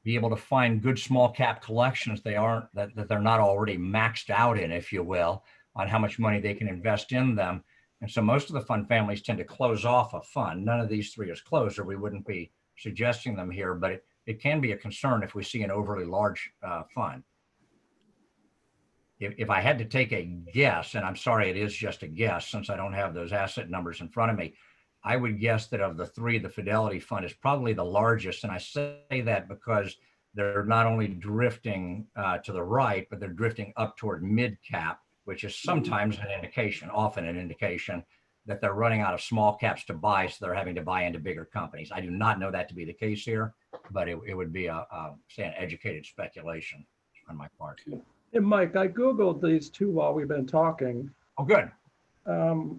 be able to find good small cap collections that they're not already maxed out in, if you will, on how much money they can invest in them. And so most of the fund families tend to close off a fund. None of these three is closed, or we wouldn't be suggesting them here, but it can be a concern if we see an overly large fund. If I had to take a guess, and I'm sorry, it is just a guess since I don't have those asset numbers in front of me, I would guess that of the three, the Fidelity Fund is probably the largest. And I say that because they're not only drifting to the right, but they're drifting up toward mid cap, which is sometimes an indication, often an indication that they're running out of small caps to buy. So they're having to buy into bigger companies. I do not know that to be the case here, but it would be say an educated speculation on my part. Hey, Mike, I Googled these two while we've been talking. Oh, good.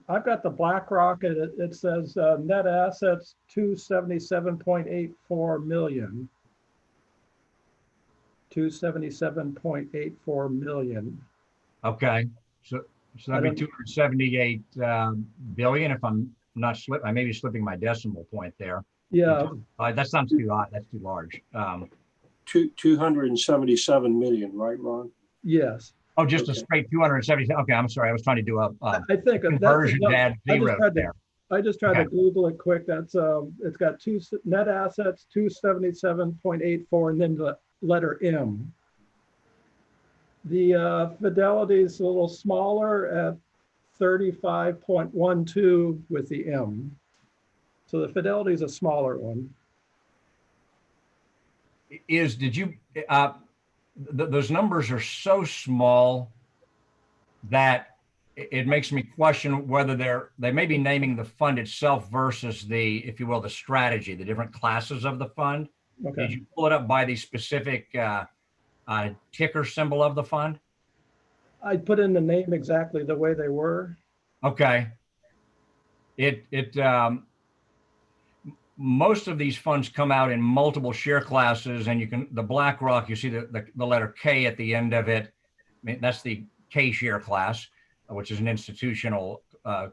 I've got the BlackRock, and it says net assets 277.84 million. 277.84 million. Okay, so that'd be 278 billion. If I'm not I may be slipping my decimal point there. Yeah. That sounds too odd. That's too large. 277 million, right, Ron? Yes. Oh, just a straight 270. Okay, I'm sorry. I was trying to do a I think conversion to add zero there. I just tried to Google it quick. That's it's got net assets 277.84 and then the letter M. The Fidelity is a little smaller at 35.12 with the M. So the Fidelity is a smaller one. Those numbers are so small that it makes me question whether they may be naming the fund itself versus the, if you will, the strategy, the different classes of the fund. Okay. Did you pull it up by the specific ticker symbol of the fund? I put in the name exactly the way they were. Okay. Most of these funds come out in multiple share classes, and the BlackRock, you see the letter K at the end of it. I mean, that's the K share class, which is an institutional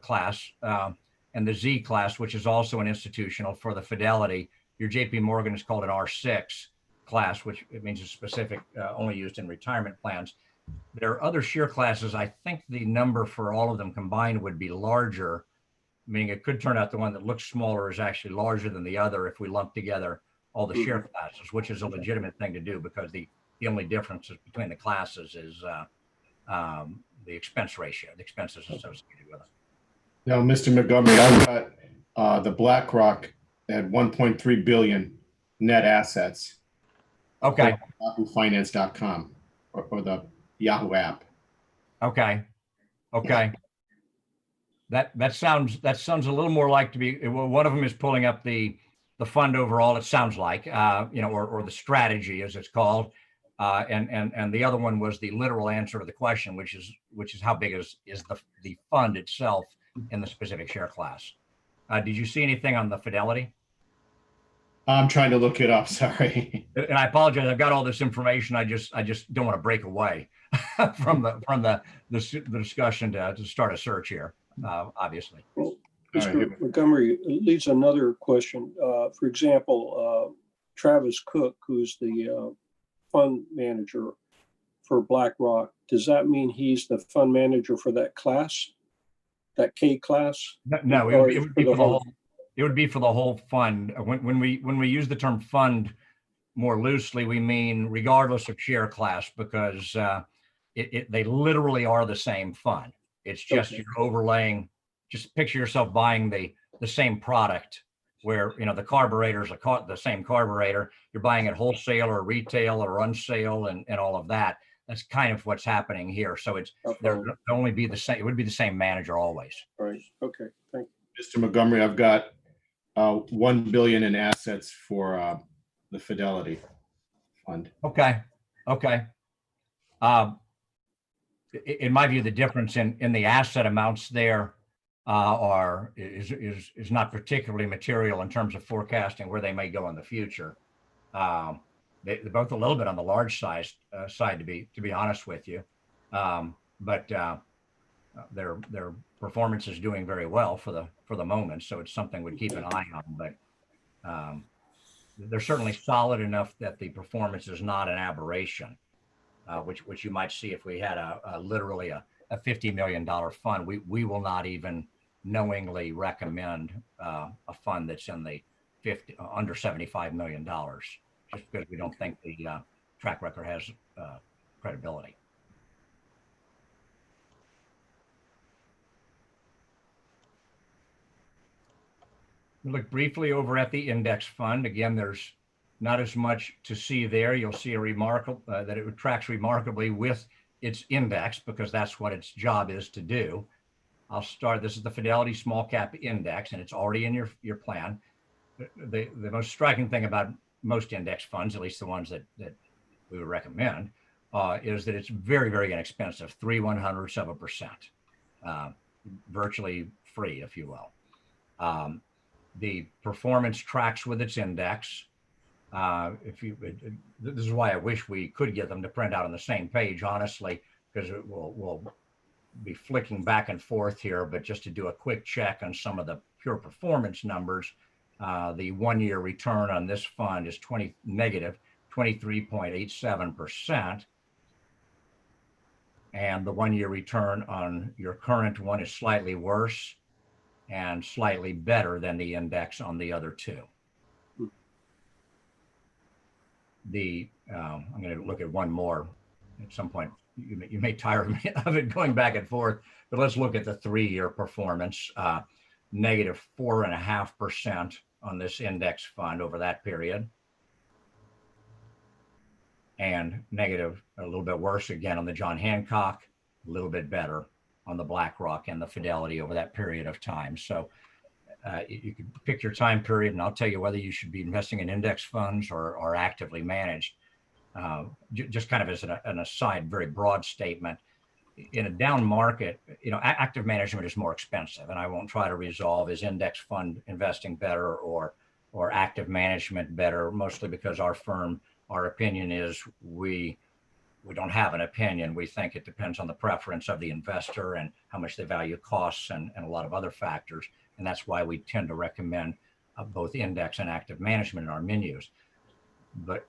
class, and the Z class, which is also an institutional for the Fidelity. Your Jpmorgan is called an R6 class, which it means it's specific, only used in retirement plans. There are other share classes. I think the number for all of them combined would be larger, meaning it could turn out the one that looks smaller is actually larger than the other if we lump together all the share classes, which is a legitimate thing to do because the only differences between the classes is the expense ratio, the expenses associated with it. Now, Mr. Montgomery, I've got the BlackRock at 1.3 billion net assets. Okay. YahooFinance.com or the Yahoo app. Okay. That sounds a little more like to be, well, one of them is pulling up the fund overall, it sounds like, or the strategy as it's called. And the other one was the literal answer to the question, which is how big is the fund itself in the specific share class. Did you see anything on the Fidelity? I'm trying to look it up. Sorry. And I apologize. I've got all this information. I just don't want to break away from the discussion to start a search here. obviously. Well, All right. Mr. Montgomery, it leads another question. For example, Travis Cook, who's the fund manager for BlackRock, does that mean he's the fund manager for that class, that K class? No, Or it would for be the for the whole- whole, it would be for the whole fund. When we use the term fund more loosely, we mean regardless of share class, because they literally are the same fund. It's just Okay. you're overlaying, just picture yourself buying the same product where, you know, the carburetors are the same carburetor. You're buying it wholesale or retail or on sale and all of that. That's kind of what's happening here. So it's, Okay. there'll only be the same, it would be the same manager always. All right, okay, thank you. Mr. Montgomery, I've got 1 billion in assets for the Fidelity Fund. Okay, okay. In my view, the difference in the asset amounts there is not particularly material in terms of forecasting where they may go in the future. They're both a little bit on the large side to be honest with you, but their performance is doing very well for the moment, so it's something we'd keep an eye on. But they're certainly solid enough that the performance is not an aberration, which you might see if we had literally a $50 million fund. We will not even knowingly recommend a fund that's in the under $75 million, just because we don't think the track record has credibility. We look briefly over at the index fund. Again, there's not as much to see there. You'll see a remarkable that it tracks remarkably with its index, because that's what its job is to do. I'll start. This is the Fidelity Small Cap Index, and it's already in your plan. The most striking thing about most index funds, at least the ones that we would recommend, is that it's very, very inexpensive, 0.03%, virtually free, if you will. The performance tracks with its index. This is why I wish we could get them to print out on the same page, honestly, because we'll be flicking back and forth here. But just to do a quick check on some of the pure performance numbers, the 1-year return on this fund is negative 23.87%. And the 1-year return on your current one is slightly worse and slightly better than the index on the other two. I'm going to look at one more at some point. You may tire of it going back and forth, but let's look at the 3-year performance. Negative 4.5% on this index fund over that period, and negative a little bit worse again on the John Hancock, a little bit better on the BlackRock and the Fidelity over that period of time. So you can pick your time period, and I'll tell you whether you should be investing in index funds or actively managed. Just kind of as an aside, very broad statement. In a down market, you know, active management is more expensive, and I won't try to resolve is index fund investing better or active management better, mostly because our opinion is we don't have an opinion. We think it depends on the preference of the investor and how much they value costs and a lot of other factors. And that's why we tend to recommend both index and active management in our menus. But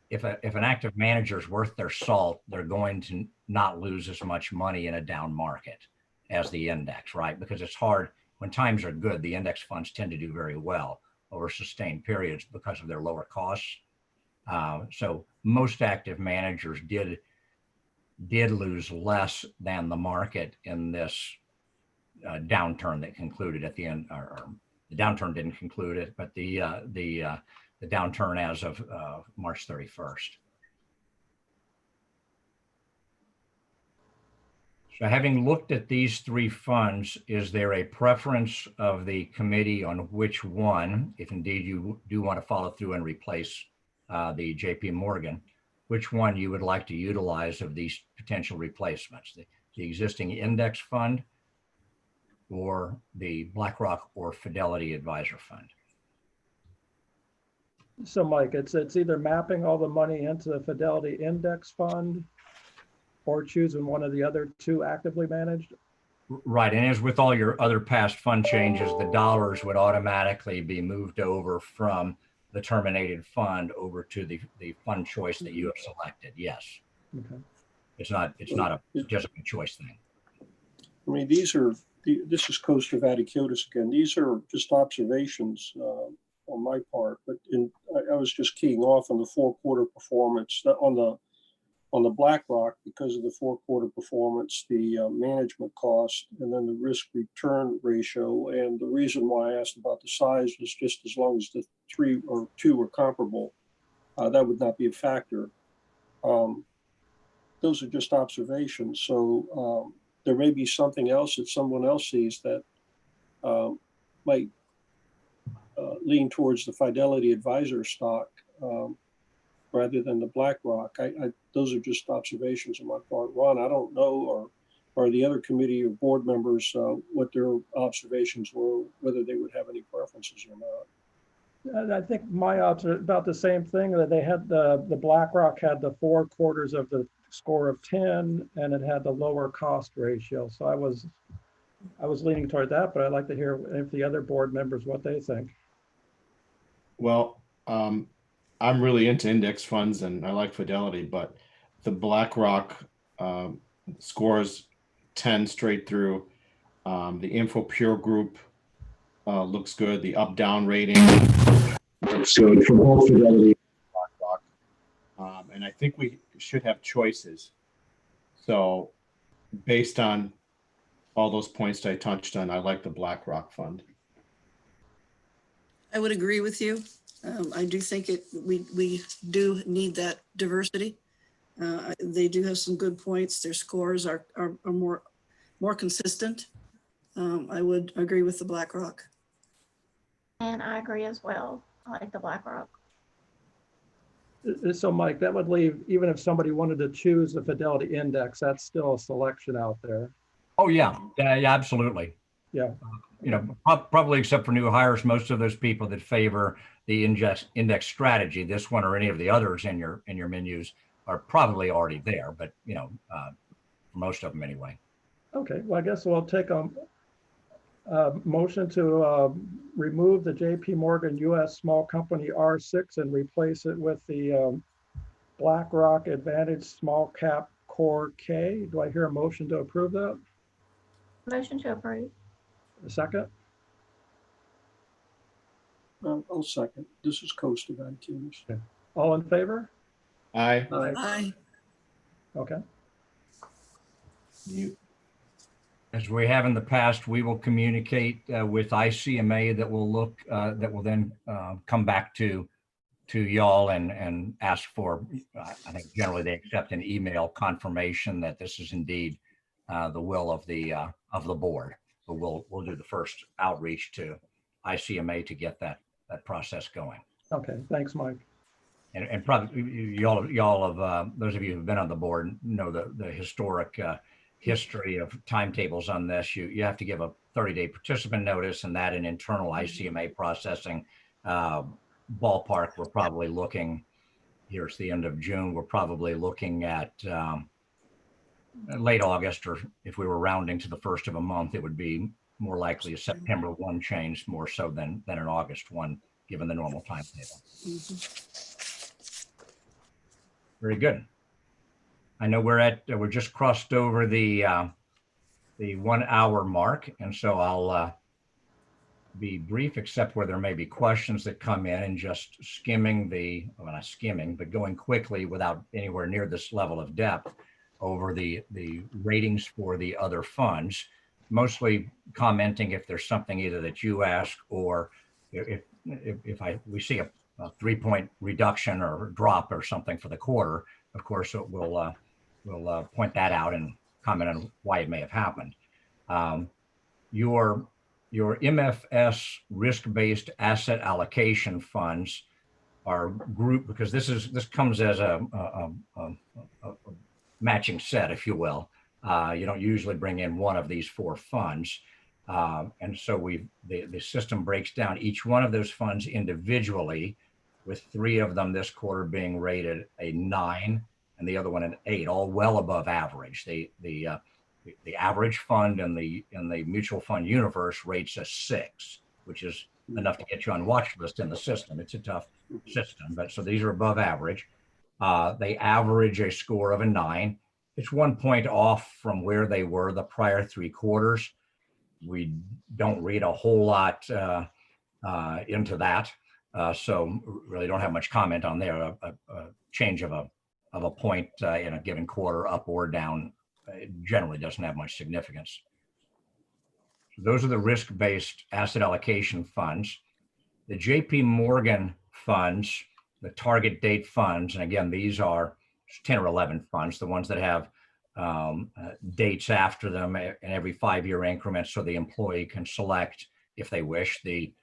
if an active manager is worth their salt, they're going to not lose as much money in a down market as the index, right? Because it's hard when times are good. The index funds tend to do very well over sustained periods because of their lower costs. So most active managers did lose less than the market in this downturn that concluded at the end. Or the downturn didn't conclude it, but the downturn as of March 31st. So having looked at these 3 funds, is there a preference of the committee on which one, if indeed you do want to follow through and replace the Jpmorgan, which one you would like to utilize of these potential replacements, the existing index fund or the BlackRock or Fidelity Advisor fund? So Mike, it's either mapping all the money into the Fidelity Index Fund or choosing one of the other 2 actively managed. Right, and as with all your other past fund changes, the dollars would automatically be moved over from the terminated fund over to the fund choice that you have selected. Yes, Okay. it's not just a choice thing. I mean, this is Coast of Vaticiotis again. These are just observations on my part, but I was just keying off on the 4-quarter performance on the BlackRock because of the 4-quarter performance, the management cost, and then the risk return ratio. And the reason why I asked about the size was just as long as the 3 or 2 were comparable, that would not be a factor. Those are just observations. So there may be something else that someone else sees that might lean towards the Fidelity Advisor stock rather than the BlackRock. Those are just observations on my part. Ron, I don't know, or the other committee or board members, what their observations were, whether they would have any preferences or not. And I think my about the same thing, that they had the BlackRock had the 4 quarters of the score of 10, and it had the lower cost ratio. So I was leaning toward that, but I'd like to hear if the other board members, what they think. Well, I'm really into index funds and I like Fidelity, but the BlackRock scores 10 straight through. The InfoPure group looks good. The up-down rating looks good for both Fidelity and BlackRock. And I think we should have choices. So based on all those points I touched on, I like the BlackRock fund. I would agree with you. I do think we do need that diversity. They do have some good points. Their scores are more consistent. I would agree with the BlackRock. And I agree as well. I like the BlackRock. So Mike, that would leave, even if somebody wanted to choose the Fidelity index, that's still a selection out there. Oh yeah, yeah, absolutely. Yeah. You know, probably except for new hires, most of those people that favor the index strategy, this one or any of the others in your menus, are probably already there. But you know, most of them anyway. Okay. Well, I guess we'll take a motion to remove the Jpmorgan U.S. Small Company R6 and replace it with the BlackRock Advantage Small Cap Core K. Do I hear a motion to approve that? Motion to approve. A second? I'll second. This is Coast of Vaticiotis. All in favor? Aye. Aye. Okay. As we have in the past, we will communicate with ICMA that will look that will then come back to y'all and ask for. I think generally they accept an email confirmation that this is indeed the will of the board. But we'll do the first outreach to ICMA to get that process going. Okay. Thanks, Mike. And probably y'all of those of you who've been on the board know the historic history of timetables on this. You have to give a 30-day participant notice, and that in internal ICMA processing. Ballpark, we're probably looking, here's the end of June, we're probably looking at late August, or if we were rounding to the first of a month, it would be more likely a September 1 change more so than an August 1, given the normal timetable. Very good. I know we're just crossed over the 1 hour mark, and so I'll be brief, except where there may be questions that come in, and just skimming well, not skimming, but going quickly without anywhere near this level of depth over the ratings for the other funds, mostly commenting if there's something either that you ask or if we see a 3-point reduction or drop or something for the quarter. Of course, we'll point that out and comment on why it may have happened. Your MFS risk-based asset allocation funds are grouped because this comes as a matching set, if you will. You don't usually bring in one of these 4 funds. And so the system breaks down each one of those funds individually, with 3 of them this quarter being rated a 9 and the other one an 8, all well above average. The the average fund in the mutual fund universe rates a 6, which is enough to get you on watch list in the system. It's a tough system, but so these are above average. They average a score of a 9. It's 1 point off from where they were the prior 3 quarters. We don't read a whole lot into that, so really don't have much comment on there. A change of a point in a given quarter, up or down, it generally doesn't have much significance. So those are the risk-based asset allocation funds. The Jpmorgan funds, the target date funds, and again, these are 10 or 11 funds, the ones that have dates after them in every 5-year increments, so the employee can select, if they wish, the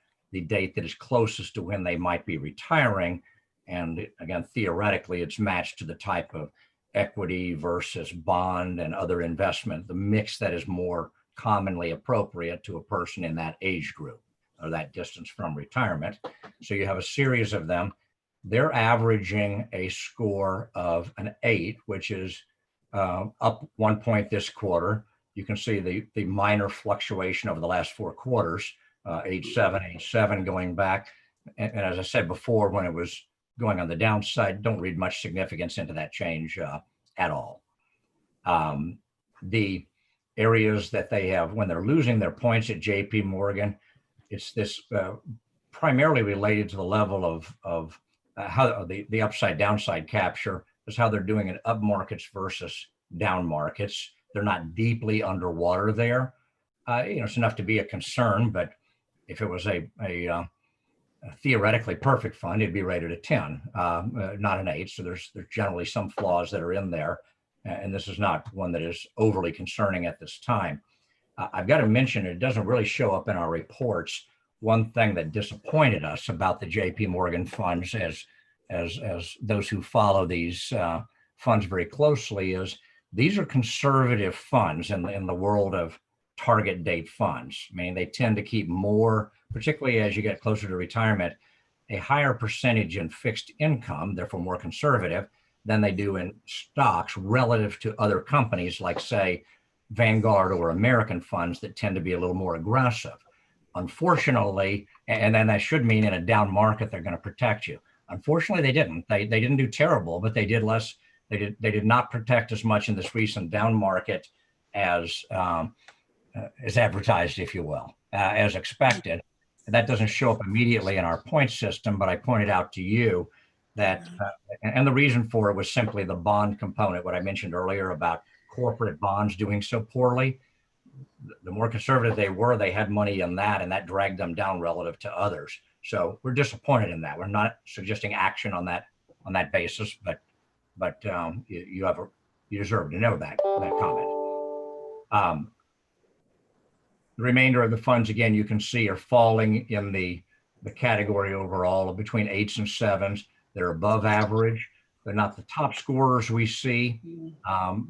date that is closest to when they might be retiring. And again, theoretically, it's matched to the type of equity versus bond and other investment, the mix that is more commonly appropriate to a person in that age group or that distance from retirement. So you have a series of them. They're averaging a score of an 8, which is up 1 point this quarter. You can see the minor fluctuation over the last 4 quarters, 8.7, 8.7 going back. And as I said before, when it was going on the downside, don't read much significance into that change at all. The areas that they have, when they're losing their points at Jpmorgan, it's this primarily related to the level of how the upside downside capture is how they're doing it up markets versus down markets. They're not deeply underwater there. It's enough to be a concern, but if it was a theoretically perfect fund, it'd be rated a 10, not an 8. So there's generally some flaws that are in there. And this is not one that is overly concerning at this time. I've got to mention, it doesn't really show up in our reports. One thing that disappointed us about the Jpmorgan funds as those who follow these funds very closely is these are conservative funds in the world of target date funds. I mean, they tend to keep more, particularly as you get closer to retirement, a higher percentage in fixed income, therefore more conservative, than they do in stocks relative to other companies like, say, Vanguard or American funds that tend to be a little more aggressive. Unfortunately, and then that should mean in a down market, they're going to protect you. Unfortunately, they didn't. They didn't do terrible, but they did less. They did not protect as much in this recent down market as advertised, if you will, as expected. And that doesn't show up immediately in our point system, but I pointed out to you that, and the reason for it was simply the bond component, what I mentioned earlier about corporate bonds doing so poorly. The more conservative they were, they had money in that, and that dragged them down relative to others. So we're disappointed in that. We're not suggesting action on that basis, but you deserve to know that comment. The remainder of the funds, again, you can see are falling in the category overall of between 8s and 7s. They're above average. They're not the top scorers we see,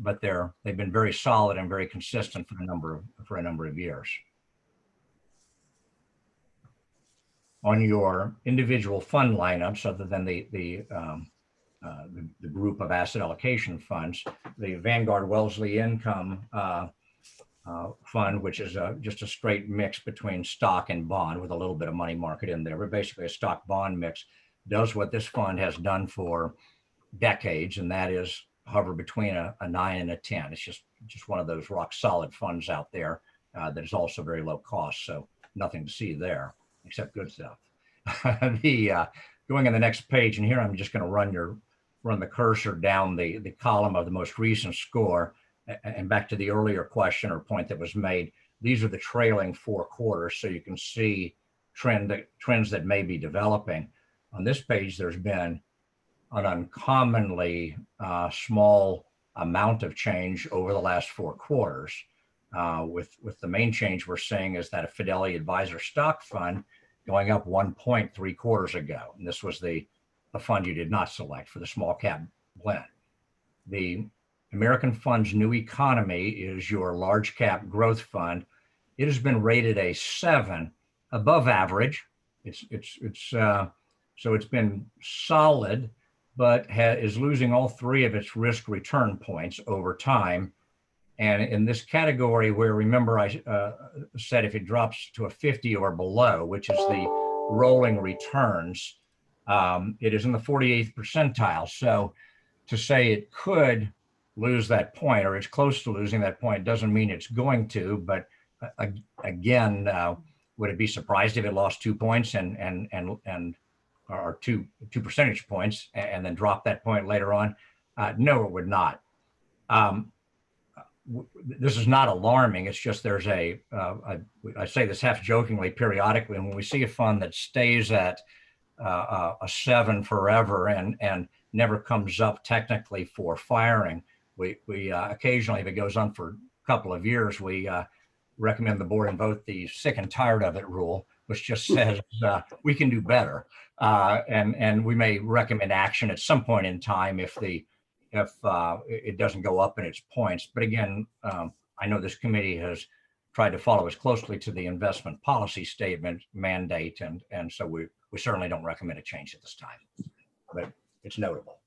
but they've been very solid and very consistent for a number of years. On your individual fund lineups, other than the group of asset allocation funds, the Vanguard Wellesley Income fund, which is just a straight mix between stock and bond with a little bit of money market in there, but basically a stock bond mix, does what this fund has done for decades, and that is hover between a 9 and a 10. It's just one of those rock solid funds out there that is also very low cost. So nothing to see there except good stuff. Going on the next page, and here I'm just going to run the cursor down the column of the most recent score, and back to the earlier question or point that was made. These are the trailing 4 quarters, so you can see trends that may be developing. On this page, there's been an uncommonly small amount of change over the last 4 quarters. With the main change we're seeing is that a Fidelity Advisor stock fund going up 1 point 3 quarters ago. And this was the fund you did not select for the small cap blend. The American Fund's New Economy is your large cap growth fund. It has been rated a 7, above average. So it's been solid, but is losing all 3 of its risk return points over time. And in this category where, remember, I said if it drops to a 50 or below, which is the rolling returns, it is in the 48th percentile. So to say it could lose that point or it's close to losing that point doesn't mean it's going to. But again, would it be surprised if it lost 2 points or two percentage points and then drop that point later on? No, it would not. This is not alarming. It's just there's I say this half jokingly periodically, and when we see a fund that stays at a 7 forever and never comes up technically for firing, we occasionally, if it goes on for a couple of years, we recommend the board invoke the sick and tired of it rule, which just says we can do better, and we may recommend action at some point in time if it doesn't go up in its points. But again, I know this committee has tried to follow as closely to the investment policy statement mandate, and so we certainly don't recommend a change at this time, but it's notable.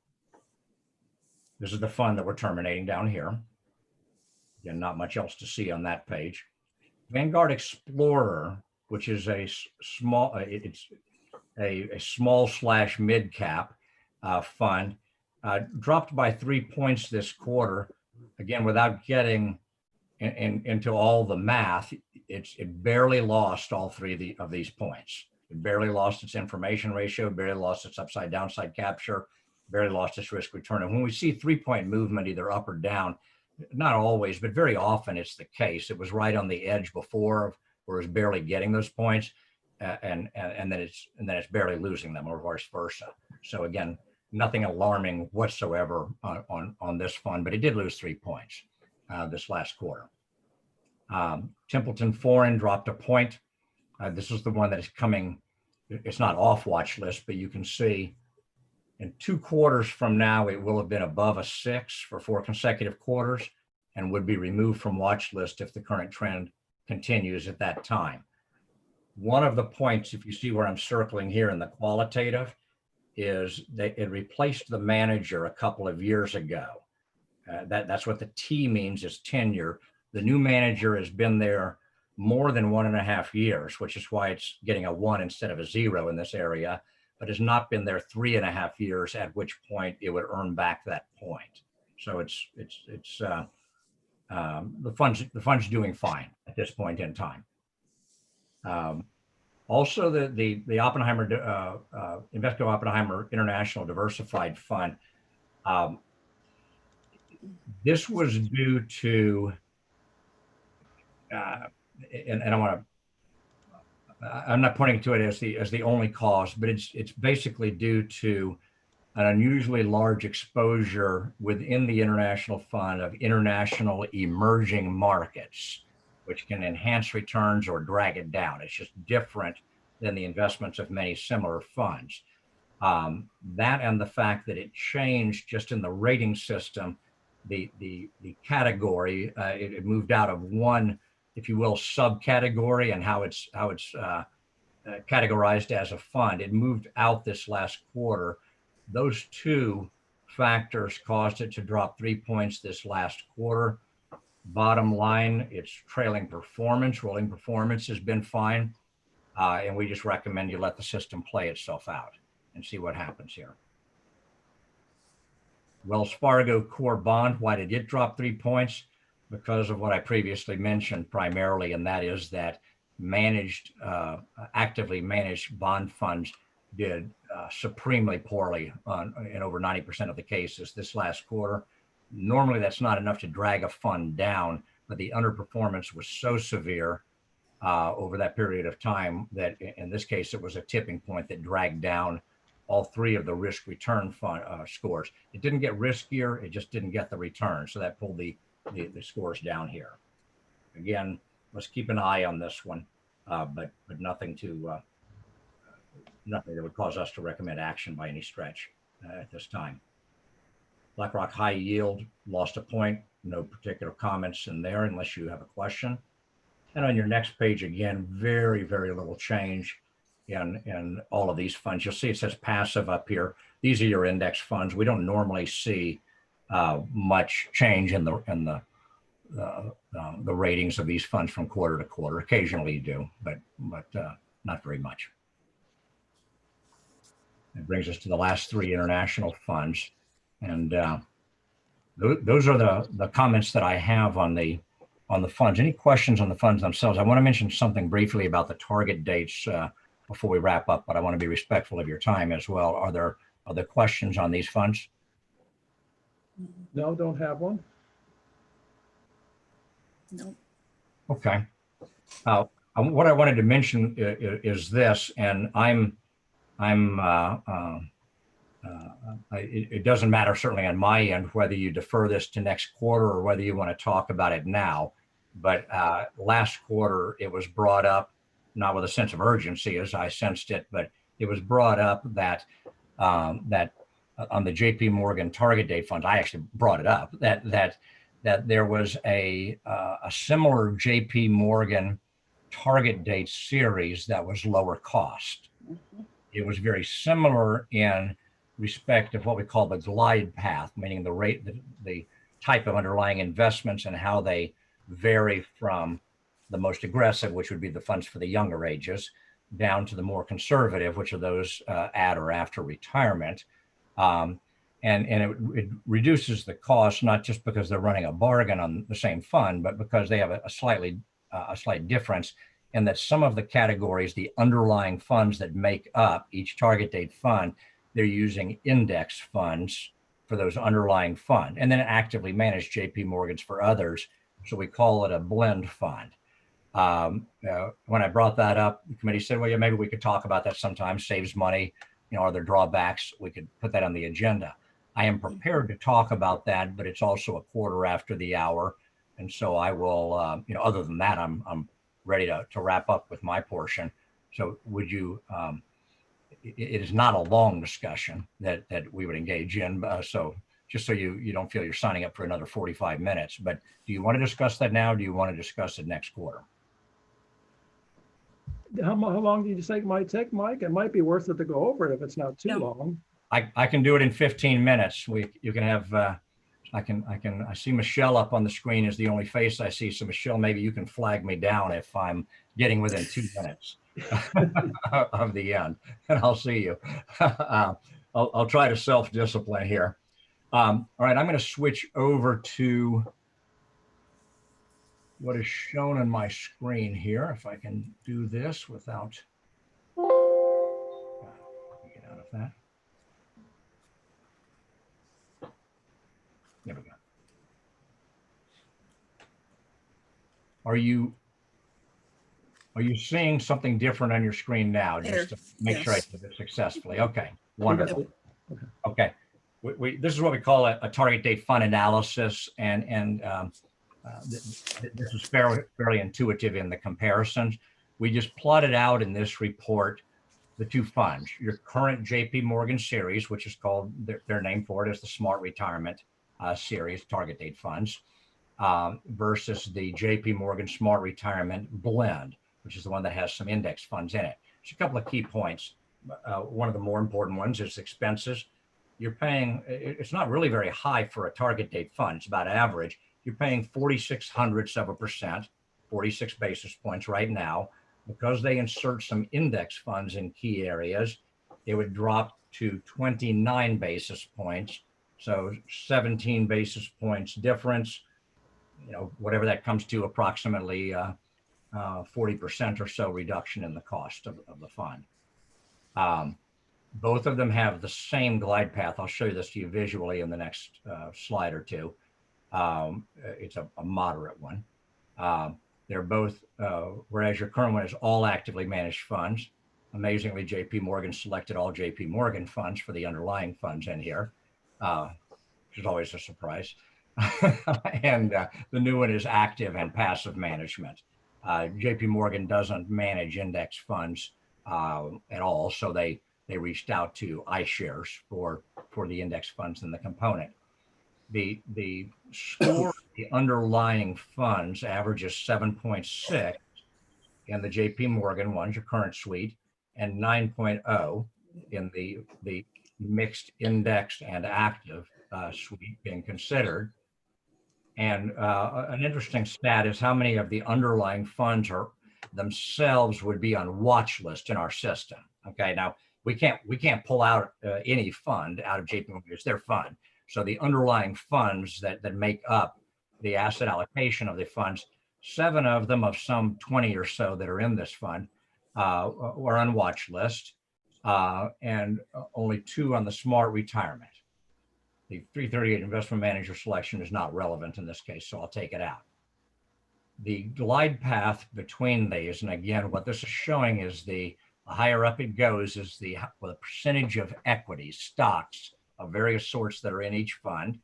This is the fund that we're terminating down here. Again, not much else to see on that page. Vanguard Explorer, which is a small, it's a small/mid cap fund, dropped by 3 points this quarter. Again, without getting into all the math, it barely lost all three of these points. It barely lost its information ratio, barely lost its upside downside capture, barely lost its risk return. And when we see 3-point movement either up or down, not always, but very often it's the case. It was right on the edge before where it's barely getting those points, and then it's barely losing them, or vice versa. So again, nothing alarming whatsoever on this fund, but it did lose 3 points this last quarter. Templeton Foreign dropped a point. This is the one that is coming, it's not off watch list, but you can see in 2 quarters from now, it will have been above a 6 for 4 consecutive quarters and would be removed from watch list if the current trend continues at that time. One of the points, if you see where I'm circling here in the qualitative, is that it replaced the manager a couple of years ago. That's what the T means, is tenure. The new manager has been there more than 1.5 years, which is why it's getting a 1 instead of a 0 in this area, but has not been there 3.5 years, at which point it would earn back that point. So the fund's doing fine at this point in time. Also, the Oppenheimer, Invesco Oppenheimer International Diversified Fund, this was due to, and I'm not pointing to it as the only cause, but it's basically due to an unusually large exposure within the international fund of international emerging markets, which can enhance returns or drag it down. It's just different than the investments of many similar funds. That and the fact that it changed just in the rating system, the category, it moved out of one, if you will, subcategory and how it's categorized as a fund. It moved out this last quarter. Those 2 factors caused it to drop 3 points this last quarter. Bottom line, its trailing performance, rolling performance has been fine. And we just recommend you let the system play itself out and see what happens here. Wells Fargo core bond, why did it drop 3 points? Because of what I previously mentioned primarily, and that is that actively managed bond funds did supremely poorly in over 90% of the cases this last quarter. Normally that's not enough to drag a fund down, but the underperformance was so severe over that period of time that in this case, it was a tipping point that dragged down all 3 of the risk return fund scores. It didn't get riskier, it just didn't get the return. So that pulled the scores down here. Again, let's keep an eye on this one, but nothing that would cause us to recommend action by any stretch at this time. BlackRock High Yield lost a point. No particular comments in there unless you have a question. And on your next page, again, very, very little change in all of these funds. You'll see it says passive up here. These are your index funds. We don't normally see much change in the the ratings of these funds from quarter to quarter. Occasionally you do, but not very much. It brings us to the last three international funds. And those are the comments that I have on the funds. Any questions on the funds themselves? I want to mention something briefly about the target dates before we wrap up, but I want to be respectful of your time as well. Are there questions on these funds? No, don't have one. No. Okay. What I wanted to mention is this, and it doesn't matter certainly on my end whether you defer this to next quarter or whether you want to talk about it now. But last quarter it was brought up, not with a sense of urgency as I sensed it, but it was brought up that that on the Jpmorgan target date funds, I actually brought it up that there was a similar Jpmorgan target date series that was lower cost. It was very similar in respect of what we call the glide path, meaning the rate, the type of underlying investments and how they vary from the most aggressive, which would be the funds for the younger ages, down to the more conservative, which are those at or after retirement. And it reduces the cost, not just because they're running a bargain on the same fund, but because they have a slight difference in that some of the categories, the underlying funds that make up each target date fund, they're using index funds for those underlying fund, and then actively manage Jpmorgans for others. So we call it a blend fund. When I brought that up, the committee said, well, yeah, maybe we could talk about that sometime, saves money, are there drawbacks? We could put that on the agenda. I am prepared to talk about that, but it's also a quarter after the hour. And so I will, other than that, I'm ready to wrap up with my portion. So would you, it is not a long discussion that we would engage in. So just so you don't feel you're signing up for another 45 minutes, but do you want to discuss that now? Or do you want to discuss it next quarter? How long do you think it might take, Mike? It might be worth it to go over it if it's not too Yeah. long. I can do it in 15 minutes. You can have, I see Michelle up on the screen is the only face I see. So Michelle, maybe you can flag me down if I'm getting within 2 minutes of the end, and I'll see you. I'll try to self-discipline here. All right, I'm going to switch over to what is shown on my screen here. If I can do this without, get out of that. There we go. Are you seeing something different on your screen now? Just to make sure I did it successfally. Okay, wonderful. Okay, this is what we call a target date fund analysis, and this is fairly intuitive in the comparisons. We just plotted out in this report the two funds, your current Jpmorgan series, which is called, their name for it is the Smart Retirement series, target date funds, versus the Jpmorgan Smart Retirement Blend, which is the one that has some index funds in it. There's a couple of key points. One of the more important ones is expenses. You're paying, it's not really very high for a target date fund. It's about average. You're paying 0.46%, 46 basis points right now. Because they insert some index funds in key areas, it would drop to 29 basis points. So 17 basis points difference, whatever that comes to, approximately 40% or so reduction in the cost of the fund. Both of them have the same glide path. I'll show you this to you visually in the next slide or two. It's a moderate one. They're both, whereas your current one is all actively managed funds. Amazingly, Jpmorgan selected all Jpmorgan funds for the underlying funds in here, which is always a surprise. And the new one is active and passive management. Jpmorgan doesn't manage index funds at all, so they reached out to iShares for the index funds in the component. The score of the underlying funds averages 7.6 in the Jpmorgan ones, your current suite, and 9.0 in the mixed indexed and active suite being considered. And an interesting stat is how many of the underlying funds are themselves would be on watch list in our system. Okay, now we can't pull out any fund out of Jpmorgan. It's their fund. So the underlying funds that make up the asset allocation of the funds, 7 of them of some 20 or so that are in this fund were on watch list, and only 2 on the smart retirement. The 338 investment manager selection is not relevant in this case, so I'll take it out. The glide path between these, and again, what this is showing is the higher up it goes is the percentage of equities, stocks of various sorts that are in each fund.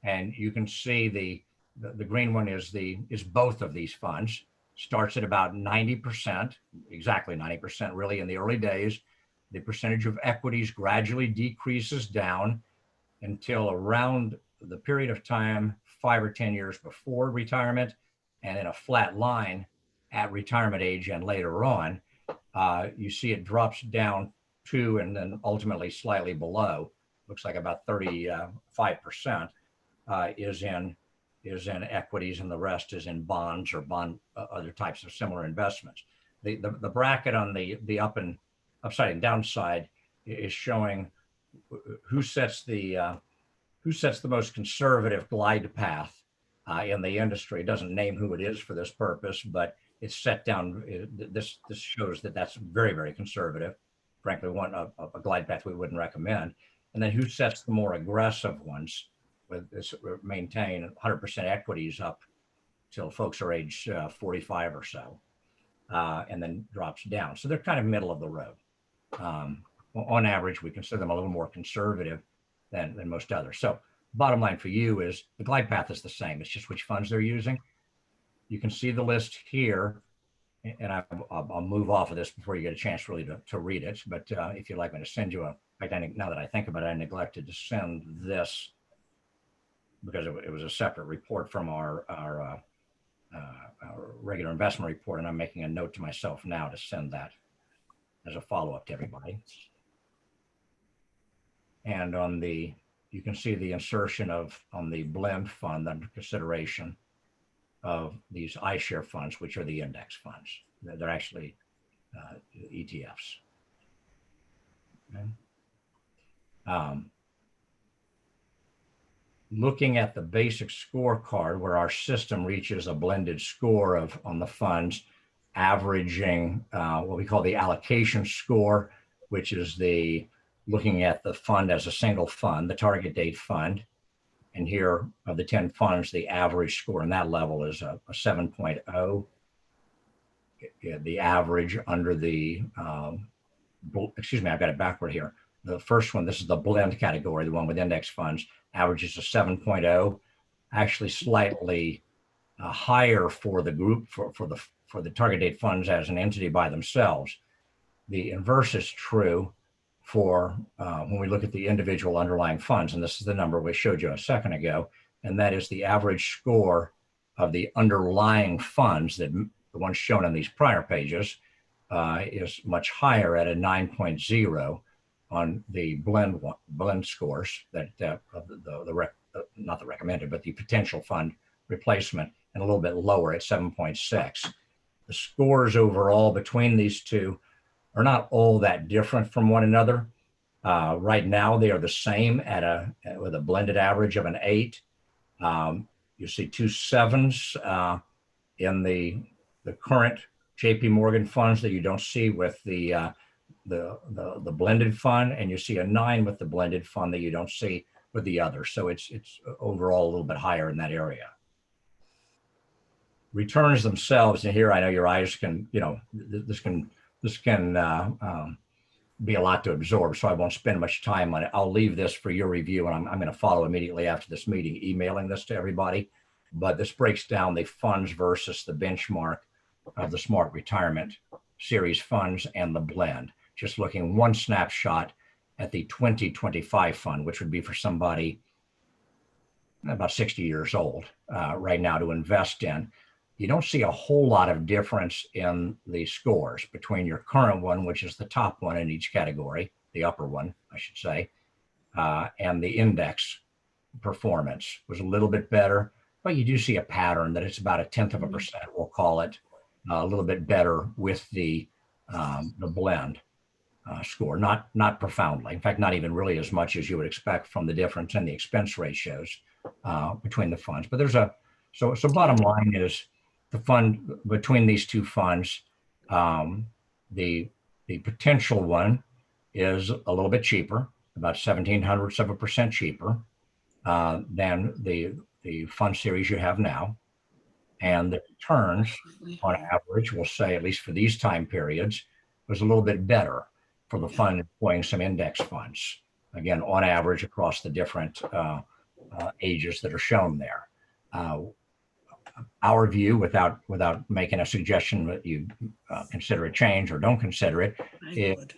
And you can see the green one is both of these funds. Starts at about 90%, exactly 90% really in the early days. The percentage of equities gradually decreases down until around the period of time 5 or 10 years before retirement, and in a flat line at retirement age and later on, you see it drops down to and then ultimately slightly below. Looks like about 35% is in equities, and the rest is in bonds or other types of similar investments. The bracket on the upside and downside is showing who sets the most conservative glide path in the industry. It doesn't name who it is for this purpose, but it's set down. This shows that that's very, very conservative. Frankly, a glide path we wouldn't recommend. And then who sets the more aggressive ones with this, maintain 100% equities up till folks are age 45 or so, and then drops down. So they're kind of middle of the road. On average, we consider them a little more conservative than most others. So bottom line for you is the glide path is the same. It's just which funds they're using. You can see the list here, and I'll move off of this before you get a chance really to read it. But if you'd like me to send you now that I think about it, I neglected to send this because it was a separate report from our regular investment report, and I'm making a note to myself now to send that as a follow-up to everybody. And you can see the insertion on the blend fund under consideration of these iShare funds, which are the index funds. They're actually ETFs. Okay. Looking at the basic scorecard where our system reaches a blended score on the funds, averaging what we call the allocation score, which is looking at the fund as a single fund, the target date fund. And here of the 10 funds, the average score on that level is a 7.0. The average under excuse me, I've got it backward here. The first one, this is the blend category, the one with index funds, averages a 7.0, actually slightly higher for the group for the target date funds as an entity by themselves. The inverse is true for when we look at the individual underlying funds, and this is the number we showed you a second ago, and that is the average score of the underlying funds, that the ones shown on these prior pages, is much higher at a 9.0 on the blend scores that not the recommended, but the potential fund replacement, and a little bit lower at 7.6. The scores overall between these two are not all that different from one another. Right now, they are the same with a blended average of an 8. You see 2 7s in the current Jpmorgan funds that you don't see with the blended fund, and you see a 9 with the blended fund that you don't see with the other. So it's overall a little bit higher in that area. Returns themselves, and here I know your eyes can, this can be a lot to absorb, so I won't spend much time on it. I'll leave this for your review, and I'm going to follow immediately after this meeting, emailing this to everybody. But this breaks down the funds versus the benchmark of the Smart Retirement Series funds and the blend. Just looking one snapshot at the 2025 fund, which would be for somebody about 60 years old right now to invest in. You don't see a whole lot of difference in the scores between your current one, which is the top one in each category, the upper one, I should say, and the index performance was a little bit better. but you do see a pattern that it's about 0.1%, we'll call it, a little bit better with the blend score, not profoundly. In fact, not even really as much as you would expect from the difference in the expense ratios between the funds. But there's so bottom line is the fund between these two funds, the potential one is a little bit cheaper, about 0.17 of a percent cheaper than the fund series you have now. And the returns on average, we'll say, at least for these time periods, was a little bit better for the fund employing some index funds. Again, on average across the different ages that are shown there. Our view, without making a suggestion that you consider a change or don't consider it,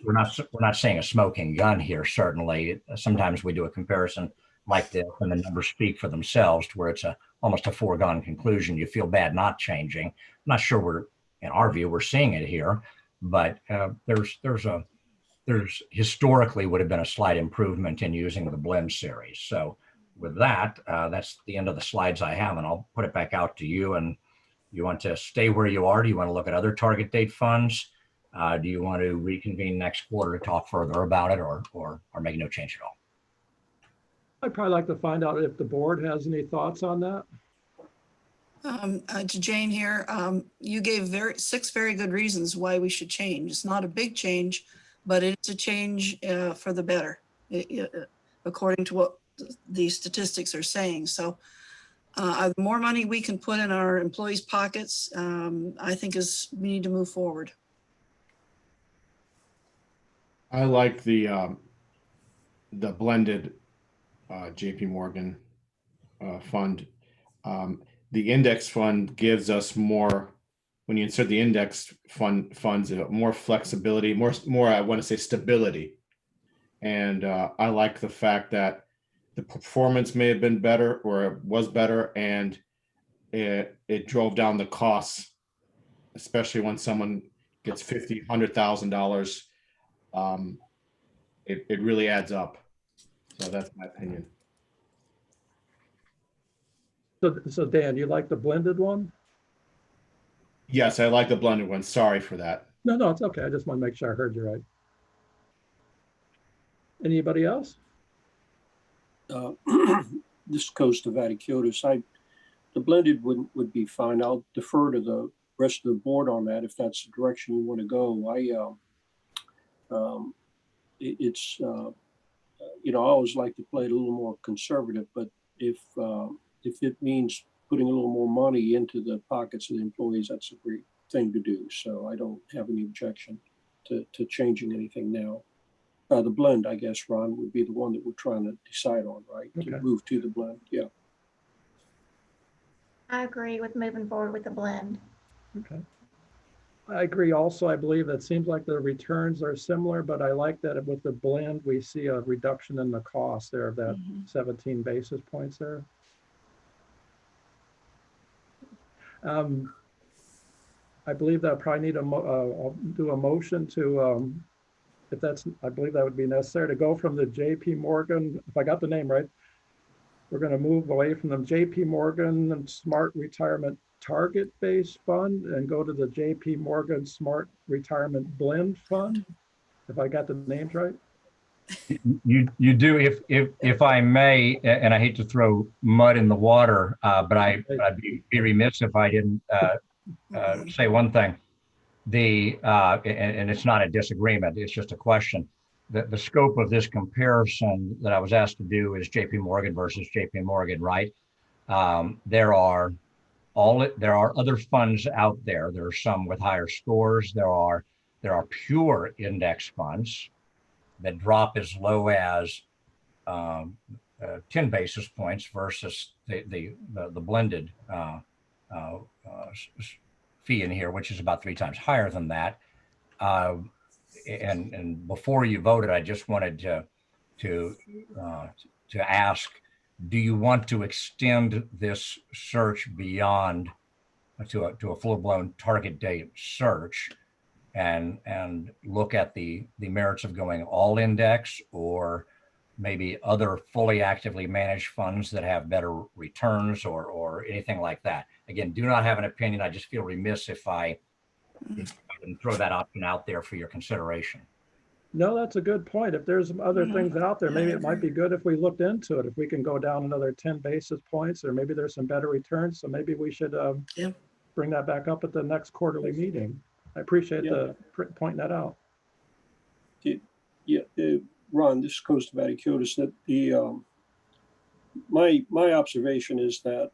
we're not saying a smoking gun here. Certainly, sometimes we do a comparison like this, and the numbers speak for themselves, to where it's almost a foregone conclusion. You feel bad not changing. I'm not sure in our view, we're seeing it here, but there's historically would have been a slight improvement in using the blend series. So with that, that's the end of the slides I have, and I'll put it back out to you. And you want to stay where you are? Do you want to look at other target date funds? Do you want to reconvene next quarter to talk further about it, or make no change at all? I'd probably like to find out if the board has any thoughts on that. To Jane here, you gave 6 very good reasons why we should change. It's not a big change, but it's a change for the better, according to what the statistics are saying. So the more money we can put in our employees' pockets, I think we need to move forward. I like the blended Jpmorgan fund. The index fund gives us more, when you insert the index funds, more flexibility, more I want to say stability. And I like the fact that the performance may have been better, or it was better, and it drove down the costs, especially when someone gets $50,000, $100,000. It really adds up. So that's my opinion. So Dan, you like the blended one? Yes, I like the blended one. Sorry for that. No, it's okay. I just want to make sure I heard you right. Anybody else? This goes to Vaticiotis. The blended would be fine. I'll defer to the rest of the board on that if that's the direction you want to go. I always like to play it a little more conservative, but if it means putting a little more money into the pockets of the employees, that's a great thing to do. So I don't have any objection to changing anything now. The blend, I guess, Ron, would be the one that we're trying to decide on, right? Okay. To move to the blend, yeah. I agree with moving forward with the blend. Okay. I agree also. I believe it seems like the returns are similar, but I like that with the blend, we see a reduction in the cost there of that 17 basis points there. I believe that I probably need I'll do a motion to, I believe that would be necessary to go from the Jpmorgan, if I got the name right, we're going to move away from the Jpmorgan Smart Retirement Target-Based Fund and go to the Jpmorgan Smart Retirement Blend Fund, if I got the names right. You do, if I may, and I hate to throw mud in the water, but I'd be remiss if I didn't say one thing. And it's not a disagreement, it's just a question. The scope of this comparison that I was asked to do is Jpmorgan versus Jpmorgan, right? There are other funds out there. There are some with higher scores. There are pure index funds that drop as low as 10 basis points versus the blended fee in here, which is about 3 times higher than that. And before you voted, I just wanted to ask, do you want to extend this search beyond to a full-blown target date search and look at the merits of going all index, or maybe other fully actively managed funds that have better returns or anything like that. Again, do not have an opinion. I just feel remiss if I can throw that option out there for your consideration. No, that's a good point. If there's some other things out there, maybe it might be good if we looked into it. If we can go down another 10 basis points, or maybe there's some better returns. So maybe we should Yeah. bring that back up at the next quarterly meeting. I appreciate Yeah. the pointing that out. Yeah, Ron, this goes to Vaticiotis, that my observation is that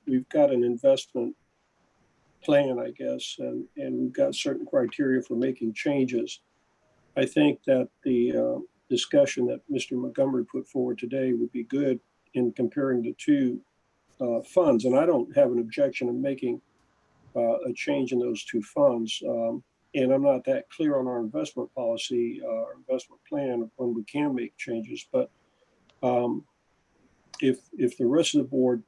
we've got an investment plan, I guess, and we've got certain criteria for making changes. I think that the discussion that Mr. Montgomery put forward today would be good in comparing the two funds. And I don't have an objection in making a change in those two funds. And I'm not that clear on our investment policy, our investment plan, when we can make changes. But if the rest of the board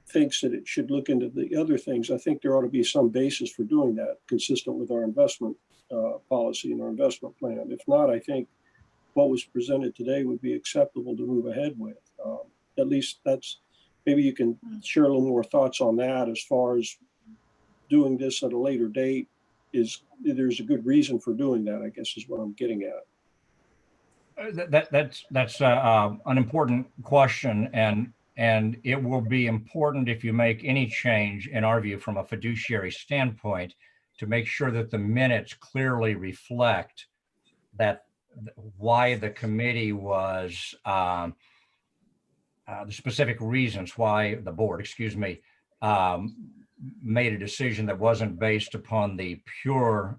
thinks that it should look into the other things, I think there ought to be some basis for doing that, consistent with our investment policy and our investment plan. If not, I think what was presented today would be acceptable to move ahead with. At least that's, maybe you can share a little more thoughts on that as far as doing this at a later date. There's a good reason for doing that, I guess, is what I'm getting at. That's an important question, and it will be important if you make any change, in our view, from a fiduciary standpoint, to make sure that the minutes clearly reflect that why the committee was the specific reasons why the board, made a decision that wasn't based upon the pure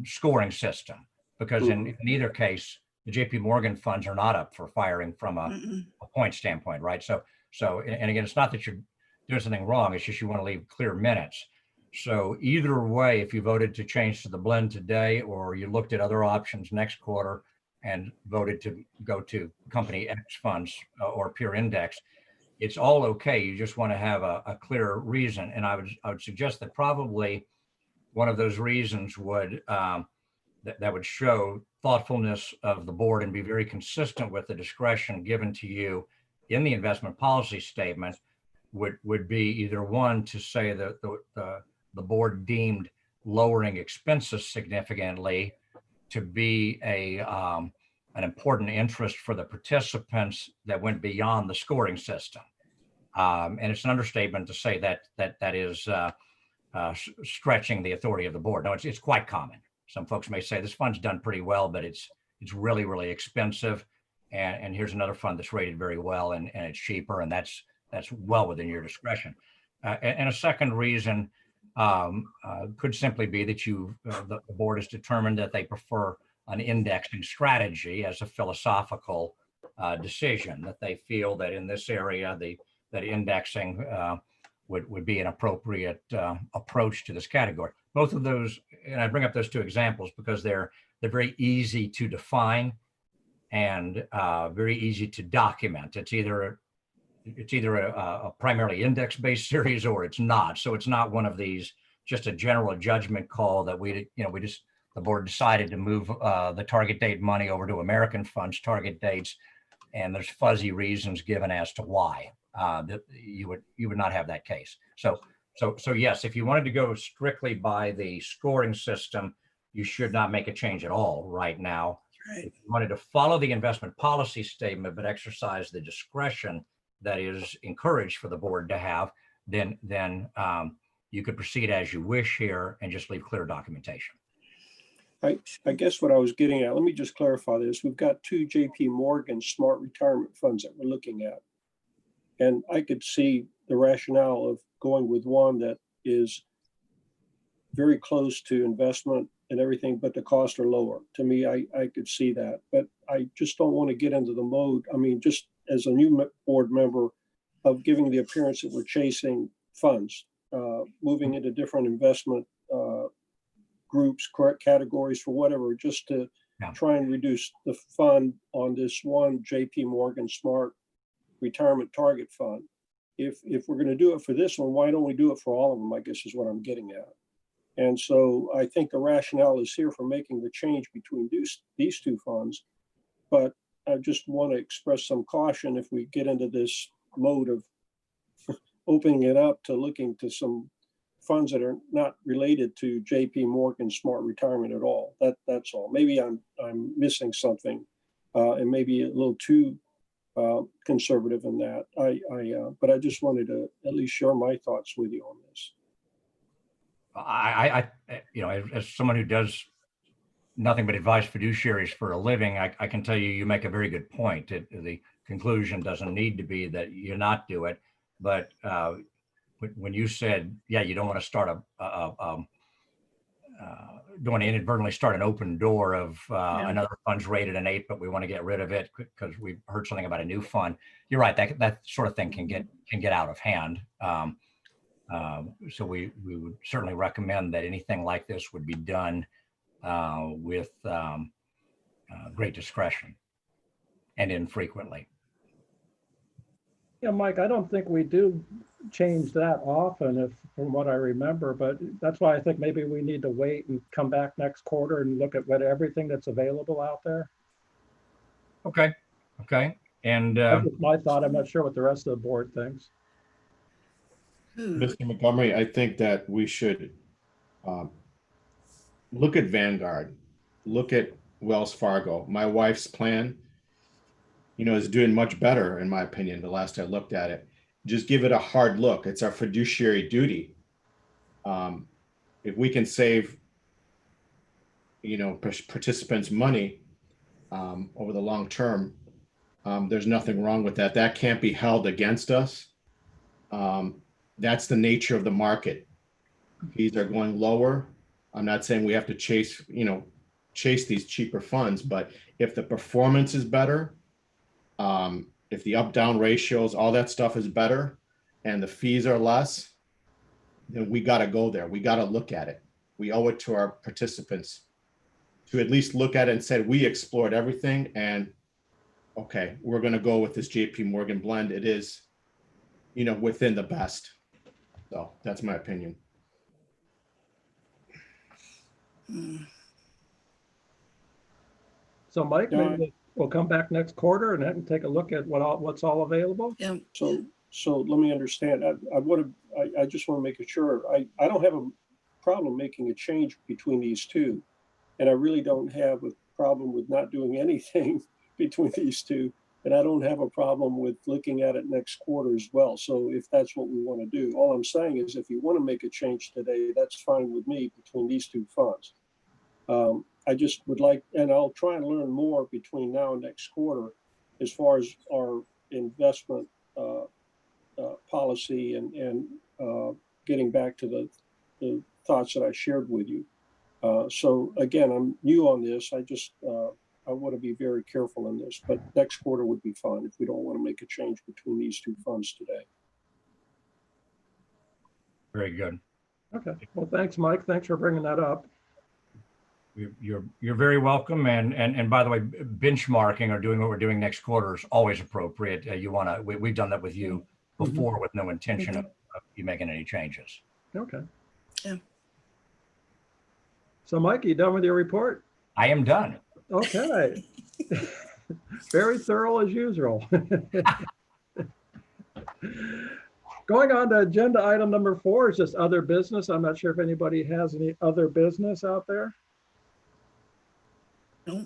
scoring system, because in either case, the Jpmorgan funds are not up for firing from a point standpoint, right? So, and again, it's not that you're doing something wrong, it's just you want to leave clear minutes. So either way, if you voted to change to the blend today, or you looked at other options next quarter and voted to go to company X funds or pure index, it's all okay. You just want to have a clear reason. And I would suggest that probably one of those reasons would that would show thoughtfulness of the board and be very consistent with the discretion given to you in the investment policy statement would be either one, to say that the board deemed lowering expenses significantly to be an important interest for the participants that went beyond the scoring system. And it's an understatement to say that is stretching the authority of the board. No, it's quite common. Some folks may say this fund's done pretty well, but it's really, really expensive. And here's another fund that's rated very well and it's cheaper, and that's well within your discretion. And a second reason could simply be that the board has determined that they prefer an indexing strategy as a philosophical decision, that they feel that in this area, that indexing would be an appropriate approach to this category. Both of those, and I bring up those two examples because they're very easy to define and very easy to document. It's either a primarily index-based series or it's not. So it's not one of these just a general judgment call that the board decided to move the target date money over to American funds target dates, and there's fuzzy reasons given as to why. That you would not have that case. So yes, if you wanted to go strictly by the scoring system, you should not make a change at all right now. Right. If you wanted to follow the investment policy statement but exercise the discretion that is encouraged for the board to have, then you could proceed as you wish here and just leave clear documentation. I guess what I was getting at, let me just clarify this. We've got two Jpmorgan smart retirement funds that we're looking at. And I could see the rationale of going with one that is very close to investment and everything, but the costs are lower. To me, I could see that. But I just don't want to get into the mode, I mean, just as a new board member, of giving the appearance that we're chasing funds, moving into different investment groups, correct categories for whatever, just to try and reduce the fund on this one Jpmorgan Smart Retirement Target Fund. If we're going to do it for this one, why don't we do it for all of them, I guess is what I'm getting at. And so I think the rationale is here for making the change between these two funds. But I just want to express some caution if we get into this mode of opening it up to looking to some funds that are not related to Jpmorgan Smart Retirement at all. That's all. Maybe I'm missing something, and maybe a little too conservative in that. But I just wanted to at least share my thoughts with you on this. You know, as someone who does nothing but advise fiduciaries for a living, I can tell you, you make a very good point. The conclusion doesn't need to be that you not do it, but when you said, yeah, you don't want to start don't want to inadvertently start an open door of another fund's rated an 8, but we want to get rid of it because we've heard something about a new fund. You're right. That sort of thing can get out of hand. So we would certainly recommend that anything like this would be done with great discretion and infrequently. Yeah, Mike, I don't think we do change that often, from what I remember, but that's why I think maybe we need to wait and come back next quarter and look at everything that's available out there. Okay. And That's just my thought. I'm not sure what the rest of the board thinks. Mr. Montgomery, I think that we should look at Vanguard, look at Wells Fargo. My wife's plan, is doing much better, in my opinion, the last I looked at it. Just give it a hard look. It's our fiduciary duty. If we can save, participants money over the long term, there's nothing wrong with that. That can't be held against us. That's the nature of the market. Fees are going lower. I'm not saying we have to chase these cheaper funds, but if the performance is better, if the up-down ratios, all that stuff is better, and the fees are less, then we got to go there. We got to look at it. We owe it to our participants to at least look at it and say, we explored everything, and okay, we're going to go with this Jpmorgan blend. It is, within the best. So that's my opinion. So Mike, maybe we'll come back next quarter and then take a look at what's all available. Yeah. So let me understand. I just want to make it sure. I don't have a problem making a change between these two, and I really don't have a problem with not doing anything between these two. And I don't have a problem with looking at it next quarter as well. So if that's what we want to do, all I'm saying is if you want to make a change today, that's fine with me between these two funds. I just would like, and I'll try and learn more between now and next quarter as far as our investment policy and getting back to the thoughts that I shared with you. So again, I'm new on this. I want to be very careful in this, but next quarter would be fine if we don't want to make a change between these two funds today. Very good. Okay. Well, thanks, Mike. Thanks for bringing that up. You're very welcome. And by the way, benchmarking or doing what we're doing next quarter is always appropriate. We've done that with you before with no intention of you making any changes. Okay. Yeah. So Mike, you done with your report? I am done. Okay. Very thorough as usual. Going on to agenda item number 4 is just other business. I'm not sure if anybody has any other business out there. No.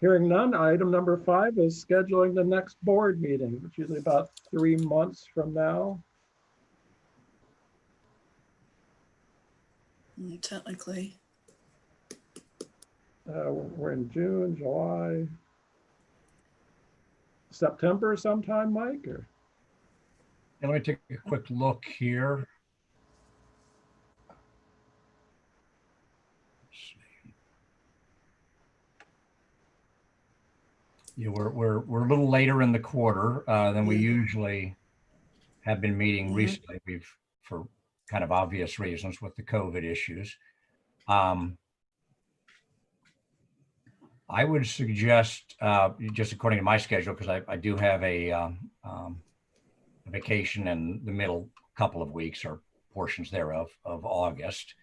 Hearing none, item number 5 is scheduling the next board meeting, which is usually about 3 months from now. Technically. We're in June, July, September sometime, Mike? Or? And let me take a quick look here. Let's see. Yeah, we're a little later in the quarter than we usually have been meeting recently. We've, for kind of obvious reasons with the COVID issues. I would suggest, just according to my schedule, because I do have a vacation in the middle couple of weeks or portions thereof of August,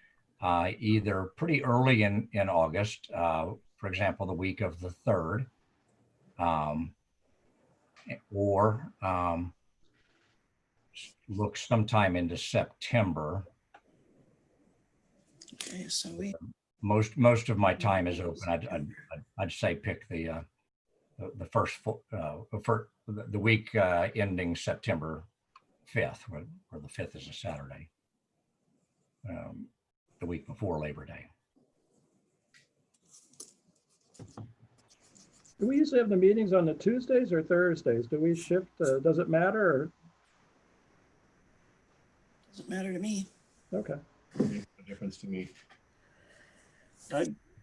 either pretty early in August, for example, the week of the 3rd, Or look sometime into September. Okay, so we, Most of my time is open. I'd say pick the first the week ending September 5th, or the 5th is a Saturday. The week before Labor Day. Do we usually have the meetings on the Tuesdays or Thursdays? Do we shift? Does it matter? Or? doesn't matter to me. Okay. Makes no difference to me.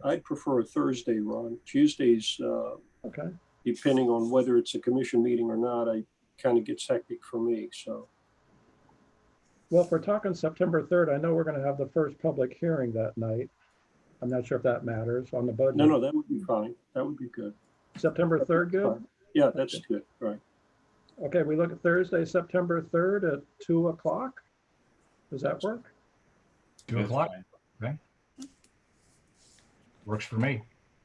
I'd prefer a Thursday, Ron. Tuesdays, Okay. depending on whether it's a commission meeting or not, I kind of gets hectic for me, so. Well, if we're talking September 3rd, I know we're going to have the first public hearing that night. I'm not sure if that matters on the budget. No, that would be fine. That would be good. September 3rd, good? Fine. Yeah, that's good, right. Okay, we look at Thursday, September 3rd at 2 o'clock. Does that work? 2 That's o'clock. fine. Okay. Works for me.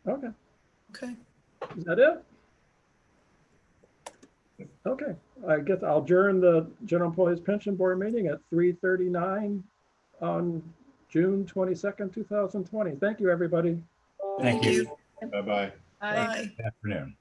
Okay. Okay. Is that it? Okay, I guess I'll adjourn the General Employees Pension Board meeting at 3:39 on June 22nd, 2020. Thank you, everybody. Thank you. Bye-bye. Bye. Bye. Good afternoon.